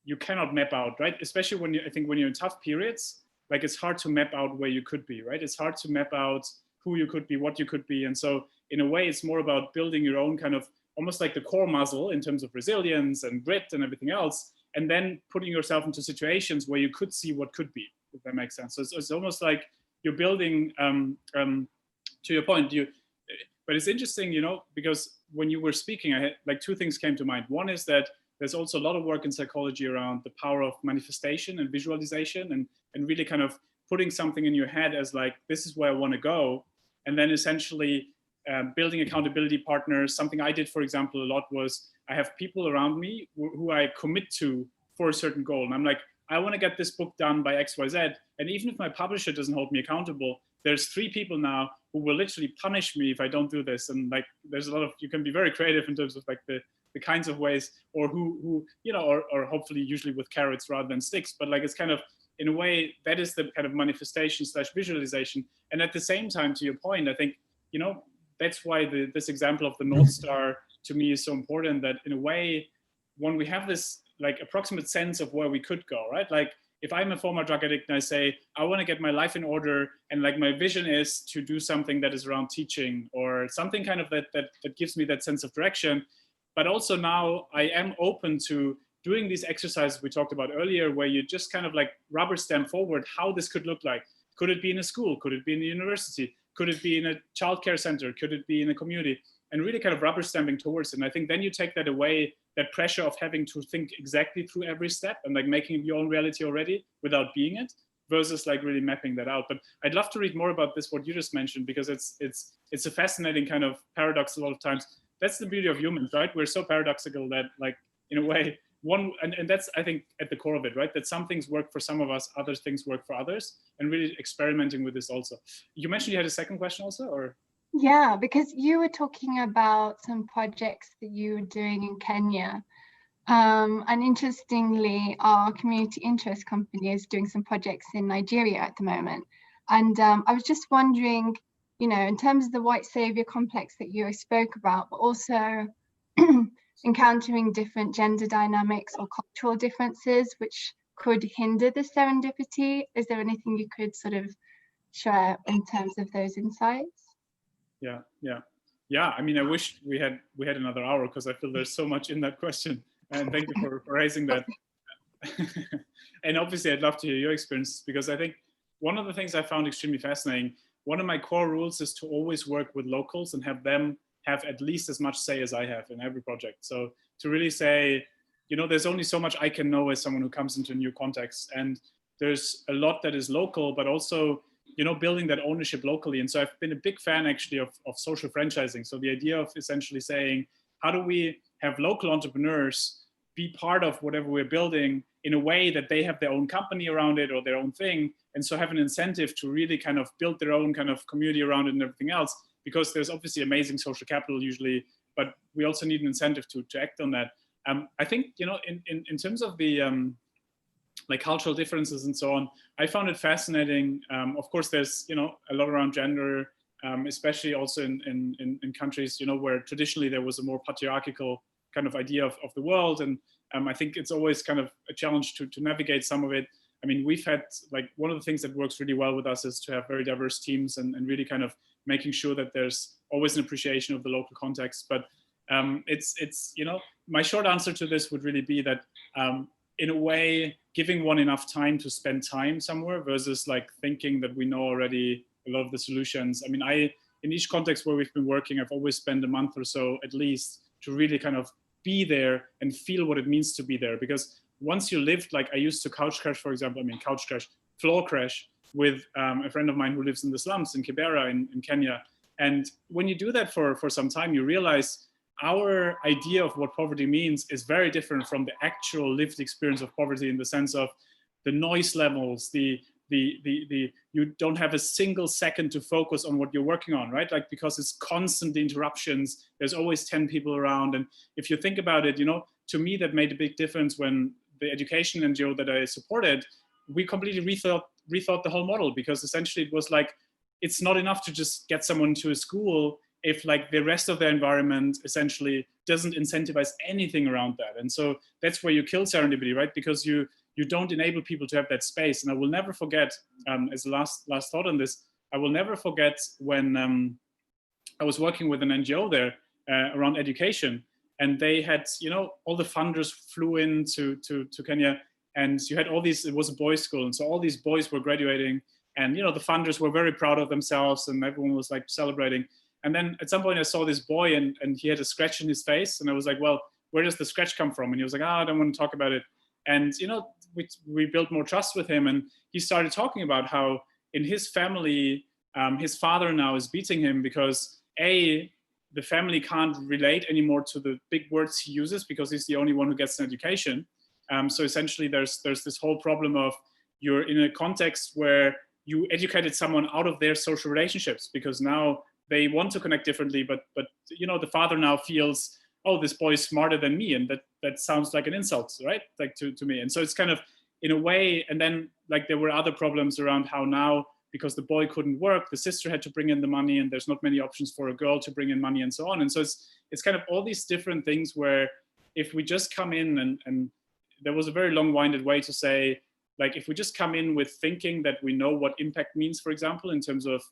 you cannot map out, right? Especially when I think when you're in tough periods, like it's hard to map out where you could be, right? It's hard to map out who you could be, what you could be. And so in a way, it's more about building your own kind of, almost like the core muscle in terms of resilience and grit and everything else, and then putting yourself into situations where you could see what could be, if that makes sense. So it's almost like you're building, to your point, but it's interesting, you know, because when you were speaking, I had like two things came to mind. One is that there's also a lot of work in psychology around the power of manifestation and visualization, and really kind of putting something in your head as like, this is where I want to go. And then essentially building accountability partners. Something I did, for example, a lot was I have people around me who I commit to for a certain goal. And I'm like, I want to get this book done by XYZ. And even if my publisher doesn't hold me accountable, there's 3 people now who will literally punish me if I don't do this. And like, there's a lot of, you can be very creative in terms of like the kinds of ways, or who you know, or hopefully usually with carrots rather than sticks. But like, it's kind of, in a way, that is the kind of manifestation / visualization. And at the same time, to your point, I think, you know, that's why this example of the North Star to me is so important, that in a way, when we have this like approximate sense of where we could go, right? Like if I'm a former drug addict and I say, I want to get my life in order, and like my vision is to do something that is around teaching or something kind of that gives me that sense of direction. But also now I am open to doing these exercises we talked about earlier, where you just kind of like rubber stamp forward how this could look like. Could it be in a school? Could it be in a university? Could it be in a childcare center? Could it be in a community? And really kind of rubber stamping towards it. And I think then you take that away, that pressure of having to think exactly through every step and like making your own reality already without being it, versus like really mapping that out. But I'd love to read more about this, what you just mentioned, because it's a fascinating kind of paradox a lot of times. That's the beauty of humans, right? We're so paradoxical that like, in a way, and that's, I think, at the core of it, right? That some things work for some of us, other things work for others, and really experimenting with this also. You mentioned you had a second question also, or? Yeah, because you were talking about some projects that you were doing in Kenya. And interestingly, our community interest company is doing some projects in Nigeria at the moment. And I was just wondering, you know, in terms of the white savior complex that you spoke about, but also encountering different gender dynamics or cultural differences, which could hinder the serendipity. Is there anything you could sort of share in terms of those insights? Yeah. I mean, I wish we had another hour, because I feel there's so much in that question. And thank you for raising that. And obviously, I'd love to hear your experiences, because I think one of the things I found extremely fascinating, one of my core rules is to always work with locals and have them have at least as much say as I have in every project. So to really say, you know, there's only so much I can know as someone who comes into a new context. And there's a lot that is local, but also, you know, building that ownership locally. And so I've been a big fan actually of social franchising. So the idea of essentially saying, how do we have local entrepreneurs be part of whatever we're building in a way that they have their own company around it or their own thing, and so have an incentive to really kind of build their own kind of community around it and everything else, because there's obviously amazing social capital usually, but we also need an incentive to act on that. I think, you know, in terms of the like cultural differences and so on, I found it fascinating. Of course, there's, you know, a lot around gender, especially also in countries, you know, where traditionally there was a more patriarchal kind of idea of the world. And I think it's always kind of a challenge to navigate some of it. I mean, we've had, like, one of the things that works really well with us is to have very diverse teams and really kind of making sure that there's always an appreciation of the local context. But it's, you know, my short answer to this would really be that in a way, giving one enough time to spend time somewhere versus like thinking that we know already a lot of the solutions. I mean, in each context where we've been working, I've always spent a month or so at least to really kind of be there and feel what it means to be there. Because once you lived, like I used to couch crash, for example, floor crash with a friend of mine who lives in the slums in Kibera in Kenya. And when you do that for some time, you realize our idea of what poverty means is very different from the actual lived experience of poverty, in the sense of the noise levels, you don't have a single second to focus on what you're working on, right? Like, because it's constant interruptions, there's always 10 people around. And if you think about it, you know, to me, that made a big difference when the education NGO that I supported, we completely rethought the whole model, because essentially it was like, it's not enough to just get someone to a school if like the rest of their environment essentially doesn't incentivize anything around that. And so that's where you kill serendipity, right? Because you don't enable people to have that space. And I will never forget, as the last thought on this, I will never forget when I was working with an NGO there around education, and they had, you know, all the funders flew in to Kenya, and you had all these, it was a boys' school, and so all these boys were graduating, and, you know, the funders were very proud of themselves, and everyone was like celebrating. And then at some point I saw this boy, and he had a scratch in his face, and I was like, well, where does the scratch come from? And he was like, I don't want to talk about it. And, you know, we built more trust with him, and he started talking about how in his family, his father now is beating him because the family can't relate anymore to the big words he uses, because he's the only one who gets an education. So essentially there's this whole problem of, you're in a context where you educated someone out of their social relationships, because now they want to connect differently, but you know, the father now feels, oh, this boy is smarter than me, and that sounds like an insult, right? Like to me. And so it's kind of, in a way, and then like there were other problems around how now, because the boy couldn't work, the sister had to bring in the money, and there's not many options for a girl to bring in money, and so on. And so it's kind of all these different things where if we just come in, and there was a very long-winded way to say, like, if we just come in with thinking that we know what impact means, for example, in terms of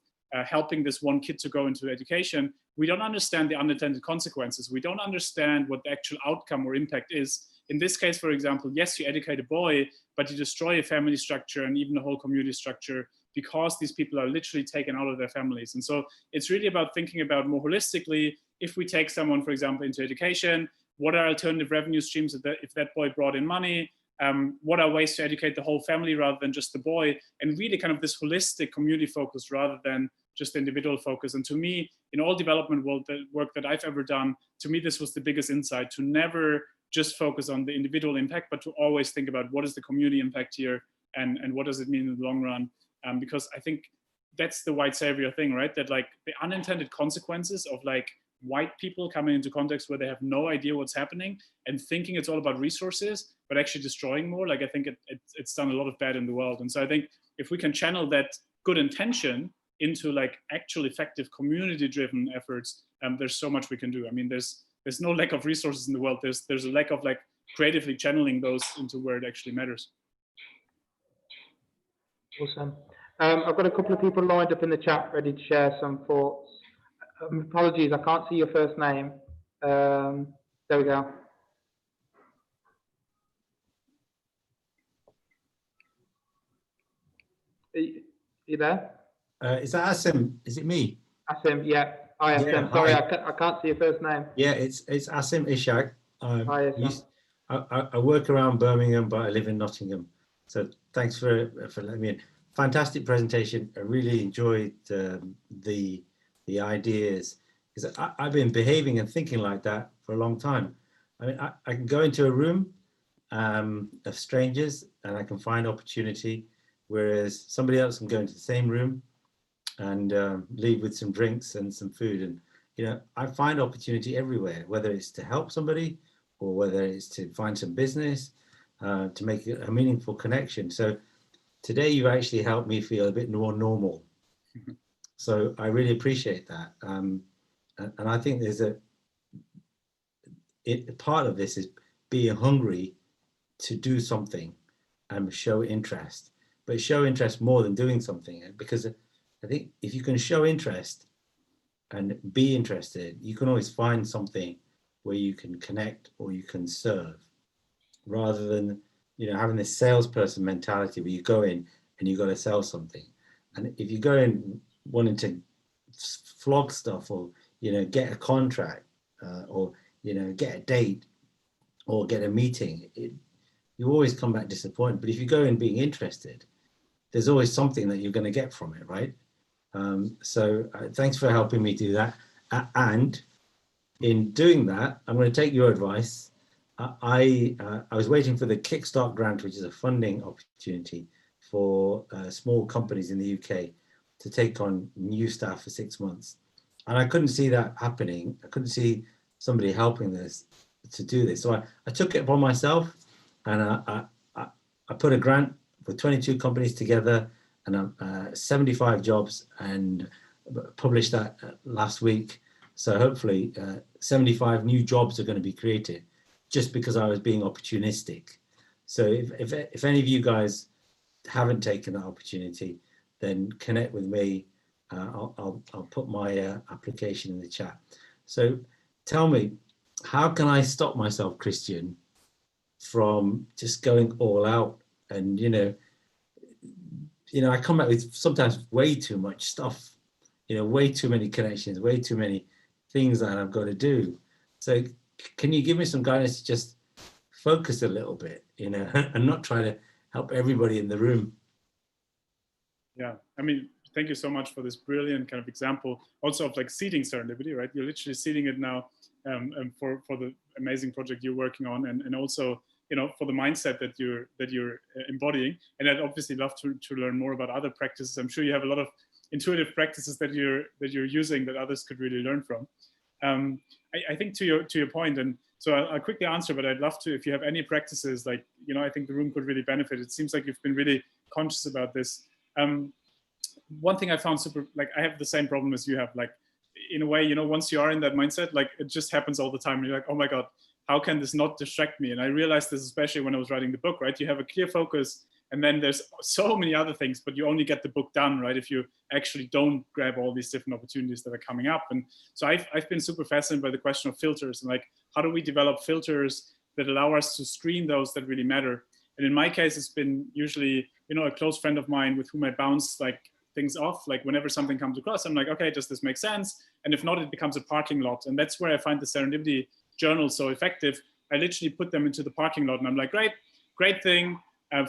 helping this one kid to go into education, we don't understand the unintended consequences. We don't understand what the actual outcome or impact is. In this case, for example, yes, you educate a boy, but you destroy a family structure and even a whole community structure, because these people are literally taken out of their families. And so it's really about thinking about more holistically, if we take someone, for example, into education, what are alternative revenue streams if that boy brought in money? What are ways to educate the whole family rather than just the boy? And really kind of this holistic community focus rather than just individual focus. And to me, in all development work that I've ever done, to me, this was the biggest insight, to never just focus on the individual impact, but to always think about what is the community impact here, and what does it mean in the long run? Because I think that's the white savior thing, right? That like the unintended consequences of like white people coming into context where they have no idea what's happening and thinking it's all about resources, but actually destroying more. Like, I think it's done a lot of bad in the world. And so I think if we can channel that good intention into like actual effective community-driven efforts, there's so much we can do. I mean, there's no lack of resources in the world. There's a lack of like creatively channeling those into where it actually matters. Awesome. I've got a couple of people lined up in the chat ready to share some thoughts. Apologies, I can't see your first name. There we go. Are you there? Is that Asim? Is it me? Asim, yeah. Hi, Asim. Yeah, sorry, hi. I can't see your first name. Yeah, it's Asim Ishak. Hi, Asim. I work around Birmingham, but I live in Nottingham. So thanks for letting me in. Fantastic presentation. I really enjoyed the ideas, because I've been behaving and thinking like that for a long time. I mean, I can go into a room of strangers and I can find opportunity, whereas somebody else can go into the same room and leave with some drinks and some food. And, you know, I find opportunity everywhere, whether it's to help somebody or whether it's to find some business, to make a meaningful connection. So today you've actually helped me feel a bit more normal. So I really appreciate that. And I think there's part of this is being hungry to do something and show interest, but show interest more than doing something. Because I think if you can show interest and be interested, you can always find something where you can connect or you can serve, rather than, you know, having this salesperson mentality where you go in and you got to sell something. And if you go in wanting to flog stuff, or get a contract, or get a date, or get a meeting, you always come back disappointed. But if you go in being interested, there's always something that you're going to get from it, right? So thanks for helping me do that. And in doing that, I'm going to take your advice. I was waiting for the Kickstart grant, which is a funding opportunity for small companies in the UK to take on new staff for 6 months. And I couldn't see that happening. I couldn't see somebody helping to do this. So I took it upon myself, and I put a grant for 22 companies together, and 75 jobs, and published that last week. So hopefully 75 new jobs are going to be created just because I was being opportunistic. So if any of you guys haven't taken that opportunity, then connect with me. I'll put my application in the chat. So tell me, how can I stop myself, Christian, from just going all out? And I come back with sometimes way too much stuff, way too many connections, way too many things that I've got to do. So can you give me some guidance to just focus a little bit, and not try to help everybody in the room? Yeah, I mean, thank you so much for this brilliant kind of example also of like seeding serendipity, right? You're literally seeding it now for the amazing project you're working on, and also for the mindset that you're embodying. And I'd obviously love to learn more about other practices. I'm sure you have a lot of intuitive practices that you're using that others could really learn from. I think to your point, and so I'll quickly answer, but I'd love to, if you have any practices, like, I think the room could really benefit. It seems like you've been really conscious about this. One thing I found like, I have the same problem as you have, like, in a way, once you are in that mindset, like, it just happens all the time. You're like, oh my God, how can this not distract me? And I realized this, especially when I was writing the book, right? You have a clear focus, and then there's so many other things, but you only get the book done, right, if you actually don't grab all these different opportunities that are coming up. And so I've been super fascinated by the question of filters, and like, how do we develop filters that allow us to screen those that really matter? And in my case, it's been usually, a close friend of mine with whom I bounce like things off. Like, whenever something comes across, I'm like, okay, does this make sense? And if not, it becomes a parking lot. And that's where I find the Serendipity journal so effective. I literally put them into the parking lot, and I'm like, great thing.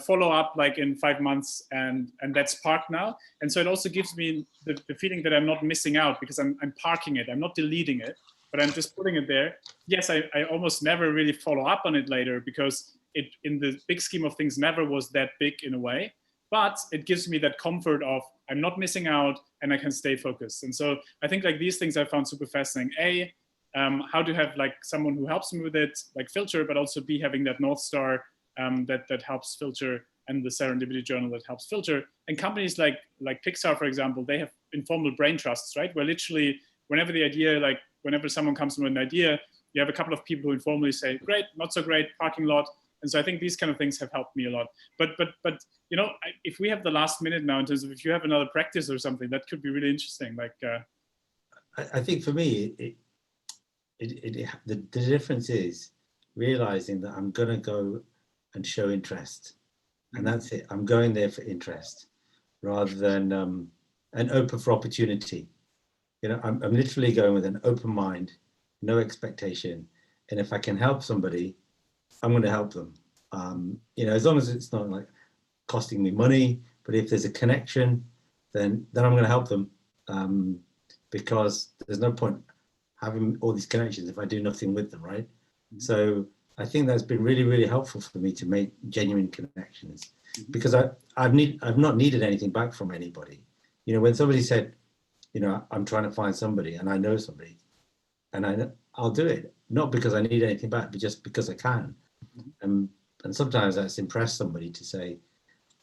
Follow up like in 5 months, and that's parked now. And so it also gives me the feeling that I'm not missing out, because I'm parking it. I'm not deleting it, but I'm just putting it there. Yes, I almost never really follow up on it later, because it, in the big scheme of things, never was that big in a way. But it gives me that comfort of I'm not missing out, and I can stay focused. And so I think like these things I found super fascinating. How to have like someone who helps me with it, like filter, but also B, having that North Star that helps filter, and the Serendipity journal that helps filter. And companies like Pixar, for example, they have informal brain trusts, right? Where literally whenever the idea, like whenever someone comes with an idea, you have a couple of people who informally say, great, not so great, parking lot. And so I think these kind of things have helped me a lot. But if we have the last minute now, in terms of if you have another practice or something, that could be really interesting. Like, I think for me, the difference is realizing that I'm going to go and show interest, and that's it. I'm going there for interest rather than an open for opportunity. I'm literally going with an open mind, no expectation, and if I can help somebody, I'm going to help them. As long as it's not like costing me money, but if there's a connection, then I'm going to help them, because there's no point having all these connections if I do nothing with them, right? Mm-hmm. So I think that's been really, really helpful for me to make genuine connections, because I've not needed anything back from anybody. When somebody said, I'm trying to find somebody, and I know somebody, and I'll do it, not because I need anything back, but just because I can. And sometimes that's impressed somebody to say,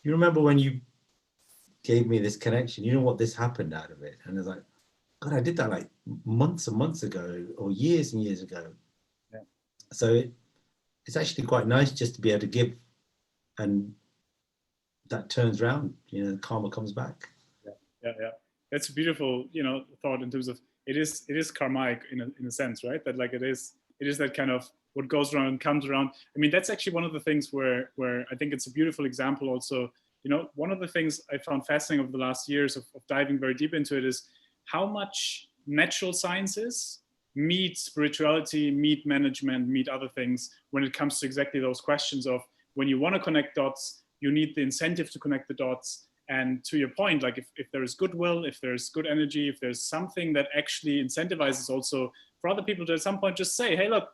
you remember when you gave me this connection, you know what, this happened out of it. And it's like, God, I did that like months and months ago, or years and years ago. Yeah. So it's actually quite nice just to be able to give, and that turns around, karma comes back. Yeah. That's a beautiful, thought in terms of it is karmic in a sense, right? That like it is that kind of what goes around comes around. I mean, that's actually one of the things where I think it's a beautiful example also. One of the things I found fascinating over the last years of diving very deep into it is how much natural sciences meet spirituality, meet management, meet other things when it comes to exactly those questions of when you want to connect dots, you need the incentive to connect the dots. And to your point, like if there is goodwill, if there's good energy, if there's something that actually incentivizes also for other people to at some point just say, hey, look,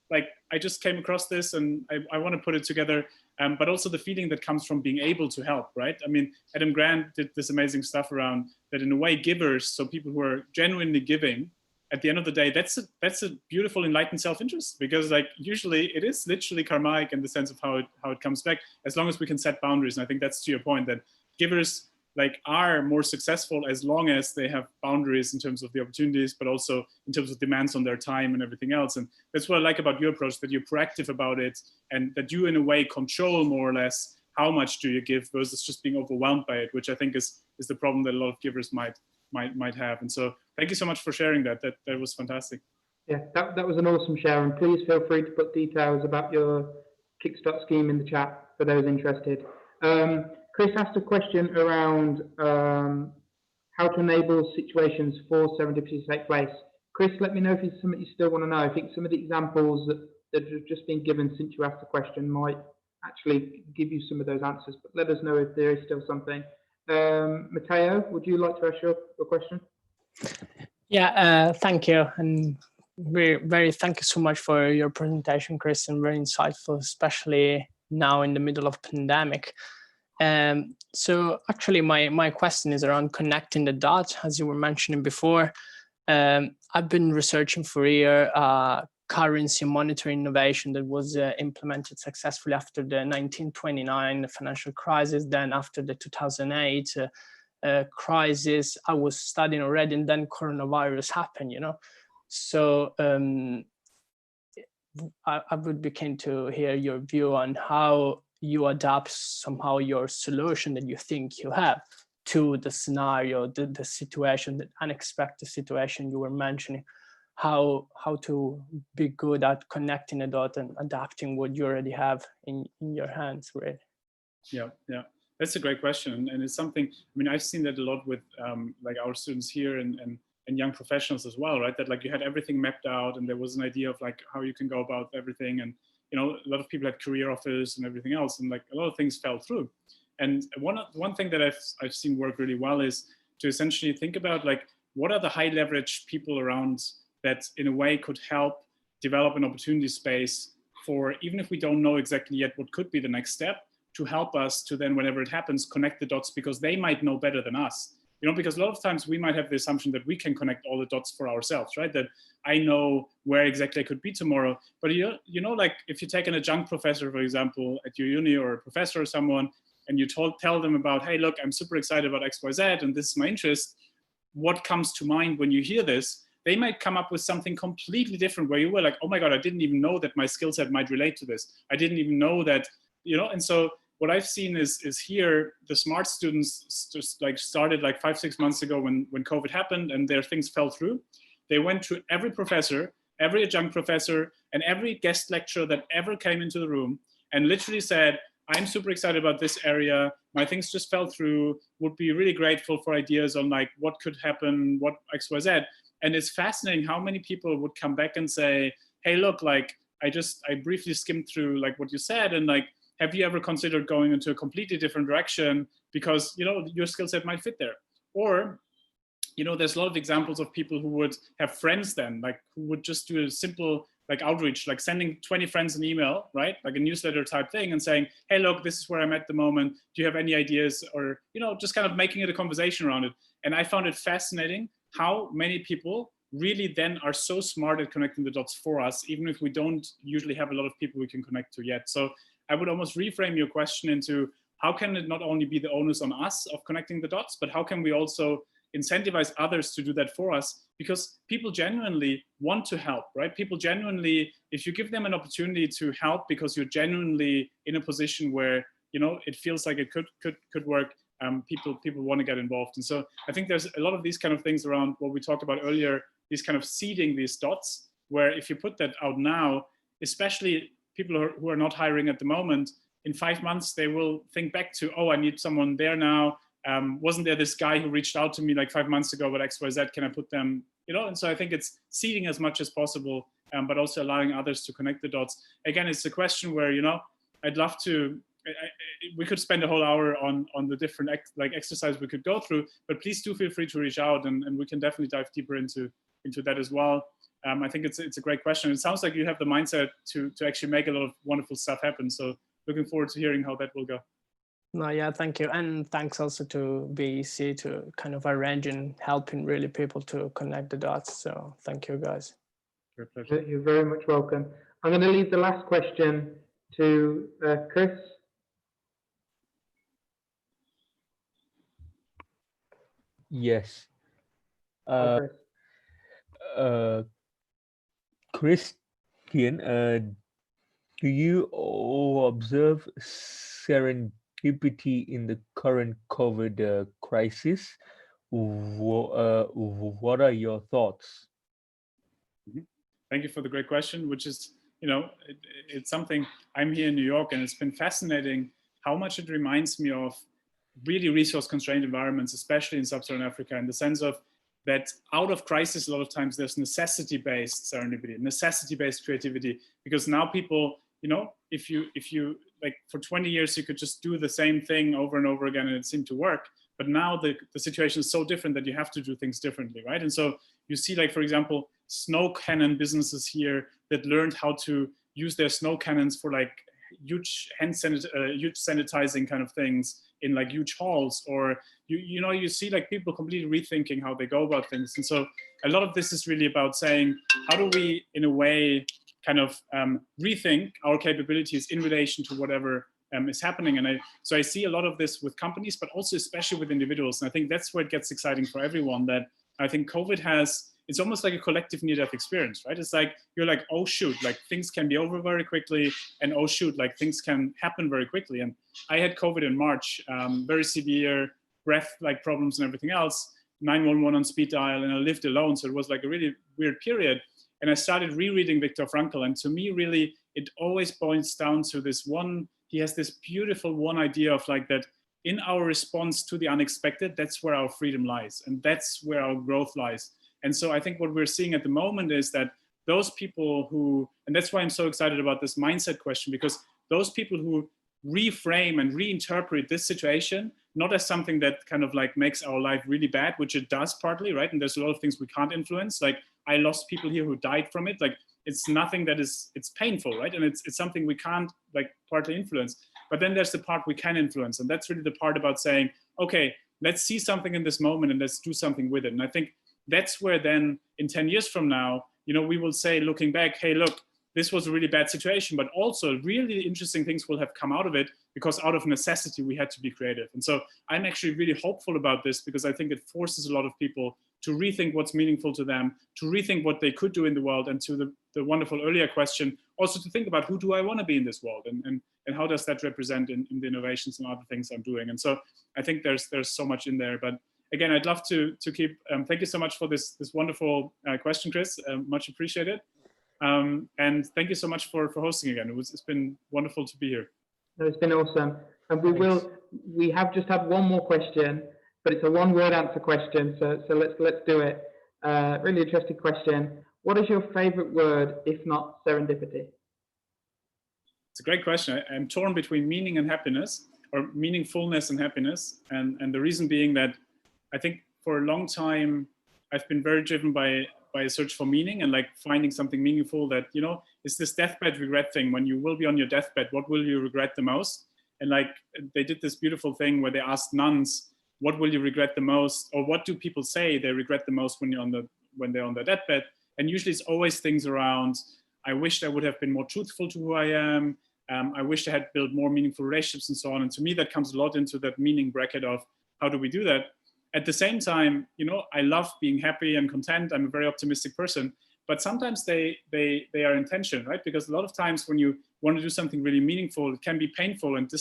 like I just came across this and I want to put it together. But also the feeling that comes from being able to help, right? I mean, Adam Grant did this amazing stuff around that in a way givers, so people who are genuinely giving, at the end of the day, that's a beautiful enlightened self-interest, because like usually it is literally karmic in the sense of how it comes back, as long as we can set boundaries. And I think that's to your point, that givers like are more successful as long as they have boundaries in terms of the opportunities, but also in terms of demands on their time and everything else. And that's what I like about your approach, that you're proactive about it and that you in a way control more or less how much do you give versus just being overwhelmed by it, which I think is the problem that a lot of givers might have. And so thank you so much for sharing that. That was fantastic. Yeah, that was an awesome share, and please feel free to put details about your Kickstart scheme in the chat for those interested. Chris asked a question around how to enable situations for serendipity to take place. Chris, let me know if it's something you still want to know. I think some of the examples that have just been given since you asked the question might actually give you some of those answers, but let us know if there is still something. Matteo, would you like to ask your question? Yeah, thank you. And very thank you so much for your presentation, Chris, and very insightful, especially now in the middle of pandemic. So actually my question is around connecting the dots, as you were mentioning before. I've been researching for a year currency monetary innovation that was implemented successfully after the 1929 financial crisis, then after the 2008 crisis. I was studying already, and then coronavirus happened, you know. So I would be keen to hear your view on how you adapt somehow your solution that you think you have to the scenario, the situation, the unexpected situation you were mentioning, how to be good at connecting the dot and adapting what you already have in your hands, really. Yeah. That's a great question. And it's something, I mean, I've seen that a lot with like our students here and young professionals as well, right? That like you had everything mapped out and there was an idea of like how you can go about everything. And, you know, a lot of people had career offers and everything else. And like a lot of things fell through. And one thing that I've seen work really well is to essentially think about like, what are the high leverage people around that in a way could help develop an opportunity space for, even if we don't know exactly yet what could be the next step, to help us to then, whenever it happens, connect the dots, because they might know better than us. You know, because a lot of times we might have the assumption that we can connect all the dots for ourselves, right? That I know where exactly I could be tomorrow. But you know, like if you take an adjunct professor, for example, at your uni, or a professor or someone, and you tell them about, hey, look, I'm super excited about X, Y, Z, and this is my interest. What comes to mind when you hear this? They might come up with something completely different, where you were like, oh my God, I didn't even know that my skill set might relate to this. I didn't even know that, you know. And so what I've seen is here, the smart students just like started like 5-6 months ago when COVID happened and their things fell through. They went to every professor, every adjunct professor, and every guest lecturer that ever came into the room and literally said, I'm super excited about this area. My things just fell through. Would be really grateful for ideas on like what could happen, what X, Y, Z. And it's fascinating how many people would come back and say, hey, look, like I briefly skimmed through like what you said, and like, have you ever considered going into a completely different direction because, you know, your skill set might fit there? Or, you know, there's a lot of examples of people who would have friends then, like who would just do a simple like outreach, like sending 20 friends an email, right? Like a newsletter type thing, and saying, hey, look, this is where I'm at the moment. Do you have any ideas? Or, you know, just kind of making it a conversation around it. And I found it fascinating how many people really then are so smart at connecting the dots for us, even if we don't usually have a lot of people we can connect to yet. So I would almost reframe your question into how can it not only be the onus on us of connecting the dots, but how can we also incentivize others to do that for us? Because people genuinely want to help, right? People genuinely, if you give them an opportunity to help because you're genuinely in a position where, you know, it feels like it could work, people want to get involved. And so I think there's a lot of these kind of things around what we talked about earlier, these kind of seeding these dots, where if you put that out now, especially people who are not hiring at the moment, in 5 months, they will think back to, oh, I need someone there now. wasn't there this guy who reached out to me like 5 months ago about XYZ, can I put them, you know? And so I think it's seeding as much as possible, but also allowing others to connect the dots. Again, it's a question where, you know, I'd love to, we could spend a whole hour on the different exercise we could go through, but please do feel free to reach out, and we can definitely dive deeper into that as well. I think it's a great question. It sounds like you have the mindset to actually make a lot of wonderful stuff happen. So looking forward to hearing how that will go. No, yeah, thank you. And thanks also to BEC to kind of arranging, helping really people to connect the dots. So thank you, guys. Your pleasure. You're very much welcome. I'm going to leave the last question to Chris. Yes. Chris. Christian, do you observe serendipity in the current COVID crisis? What are your thoughts? Thank you for the great question, which is, you know, it's something. I'm here in New York, and it's been fascinating how much it reminds me of really resource-constrained environments, especially in sub-Saharan Africa, in the sense of that out of crisis, a lot of times there's necessity-based serendipity, necessity-based creativity, because now people, you know, if you like for 20 years, you could just do the same thing over and over again and it seemed to work. But now the situation is so different that you have to do things differently, right? And so you see, like, for example, snow cannon businesses here that learned how to use their snow cannons for like huge huge sanitizing kind of things in like huge halls, or you know, you see like people completely rethinking how they go about things. And so a lot of this is really about saying, how do we in a way kind of rethink our capabilities in relation to whatever is happening. And so I see a lot of this with companies, but also especially with individuals. And I think that's where it gets exciting for everyone, that I think COVID has, it's almost like a collective near-death experience, right? It's like, you're like, oh shoot, like things can be over very quickly, and oh shoot, like things can happen very quickly. And I had COVID in March, very severe breath-like problems and everything else, 911 on speed dial, and I lived alone. So it was like a really weird period. And I started rereading Viktor Frankl. And to me, really, it always points down to this one, he has this beautiful one idea of like that in our response to the unexpected, that's where our freedom lies. And that's where our growth lies. And so I think what we're seeing at the moment is that those people who, and that's why I'm so excited about this mindset question, because those people who reframe and reinterpret this situation, not as something that kind of like makes our life really bad, which it does partly, right? And there's a lot of things we can't influence. Like I lost people here who died from it. Like it's nothing that is, it's painful, right? And it's something we can't like partly influence. But then there's the part we can influence. And that's really the part about saying, okay, let's see something in this moment and let's do something with it. And I think that's where then in 10 years from now, you know, we will say, looking back, hey, look, this was a really bad situation, but also really interesting things will have come out of it, because out of necessity, we had to be creative. And so I'm actually really hopeful about this, because I think it forces a lot of people to rethink what's meaningful to them, to rethink what they could do in the world, and to the wonderful earlier question, also to think about who do I want to be in this world, and how does that represent in the innovations and other things I'm doing. And so I think there's so much in there. But again, I'd love to keep, thank you so much for this wonderful question, Chris, much appreciated. And thank you so much for hosting again. It's been wonderful to be here. No, it's been awesome. And we have just had one more question, but it's a one-word answer question. So let's do it. Really interesting question. What is your favorite word, if not serendipity? It's a great question. I'm torn between meaning and happiness, or meaningfulness and happiness. And the reason being that I think for a long time, I've been very driven by a search for meaning and like finding something meaningful that, you know, is this deathbed regret thing. When you will be on your deathbed, what will you regret the most? And like they did this beautiful thing where they asked nuns, what will you regret the most? Or what do people say they regret the most when they're on their deathbed? And usually it's always things around, I wished I would have been more truthful to who I am. I wish I had built more meaningful relationships and so on. And to me, that comes a lot into that meaning bracket of how do we do that? At the same time, you know, I love being happy and content. I'm a very optimistic person, but sometimes they are in tension, right? Because a lot of times when you want to do something really meaningful, it can be painful, and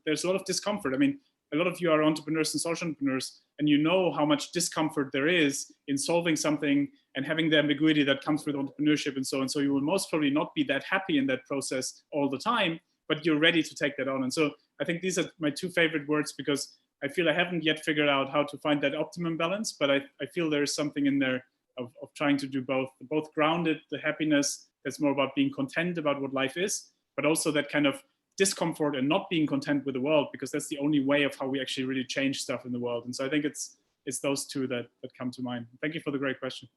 there's a lot of discomfort. I mean, a lot of you are entrepreneurs and social entrepreneurs, and you know how much discomfort there is in solving something and having the ambiguity that comes with entrepreneurship and so on. So you will most probably not be that happy in that process all the time, but you're ready to take that on. And so I think these are my two favorite words, because I feel I haven't yet figured out how to find that optimum balance, but I feel there is something in there of trying to do both grounded, the happiness that's more about being content about what life is, but also that kind of discomfort and not being content with the world, because that's the only way of how we actually really change stuff in the world. And so I think it's those two that come to mind. Thank you for the great question.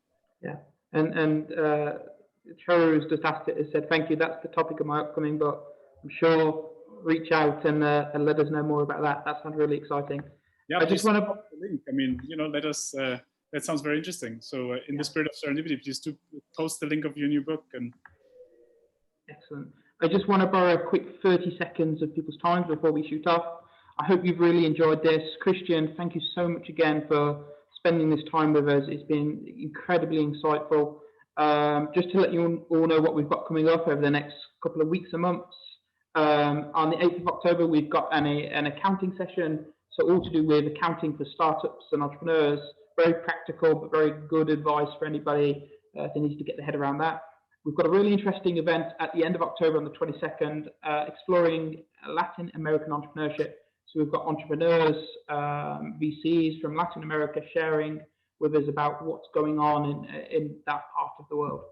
Yeah, and Trevor has just asked it, has said, thank you, that's the topic of my upcoming book. I'm sure reach out and let us know more about that. That sounds really exciting. Yeah, I just want to pop the link. I mean, let us, that sounds very interesting. So in the spirit of serendipity, please do post the link of your new book. And excellent. I just want to borrow a quick 30 seconds of people's time before we shoot off. I hope you've really enjoyed this. Christian, thank you so much again for spending this time with us. It's been incredibly insightful. Just to let you all know what we've got coming up over the next couple of weeks and months. On the 8th of October, we've got an accounting session, so all to do with accounting for startups and entrepreneurs. Very practical, but very good advice for anybody that needs to get their head around that. We've got a really interesting event at the end of October on the 22nd, exploring Latin American entrepreneurship. So we've got entrepreneurs, VCs from Latin America sharing with us about what's going on in that part of the world.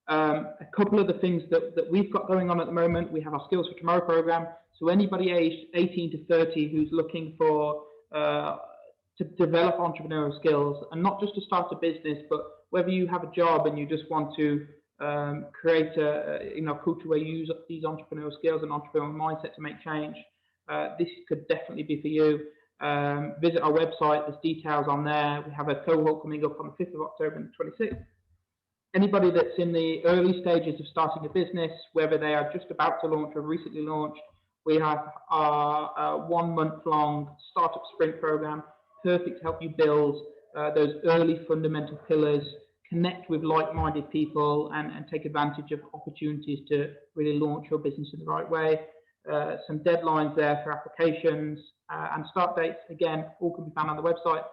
A couple of the things that we've got going on at the moment, we have our Skills for Tomorrow program. So anybody aged 18 to 30 who's looking for to develop entrepreneurial skills, and not just to start a business, but whether you have a job and you just want to create a culture where you use these entrepreneurial skills and entrepreneurial mindset to make change, this could definitely be for you. Visit our website, there's details on there. We have a cohort coming up on the 5th of October and the 26th. Anybody that's in the early stages of starting a business, whether they are just about to launch or recently launched, we have our 1 month long startup sprint program, perfect to help you build those early fundamental pillars, connect with like-minded people, and take advantage of opportunities to really launch your business in the right way. Some deadlines there for applications and start dates, again, all can be found on the website.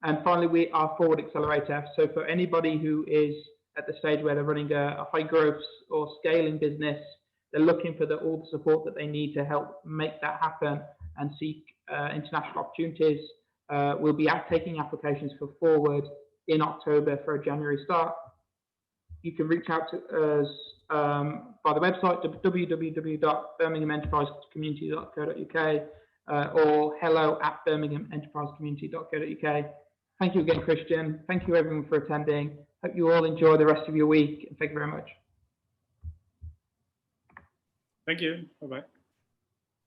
And finally, we are Forward Accelerator. So for anybody who is at the stage where they're running a high growth or scaling business, they're looking for all the support that they need to help make that happen and seek international opportunities. We'll be taking applications for Forward in October for a January start. You can reach out to us by the website www.birminghamenterprisecommunity.co.uk or hello@birminghamenterprisecommunity.co.uk. Thank you again, Christian. Thank you everyone for attending. Hope you all enjoy the rest of your week. Thank you very much. thank you. Bye-bye.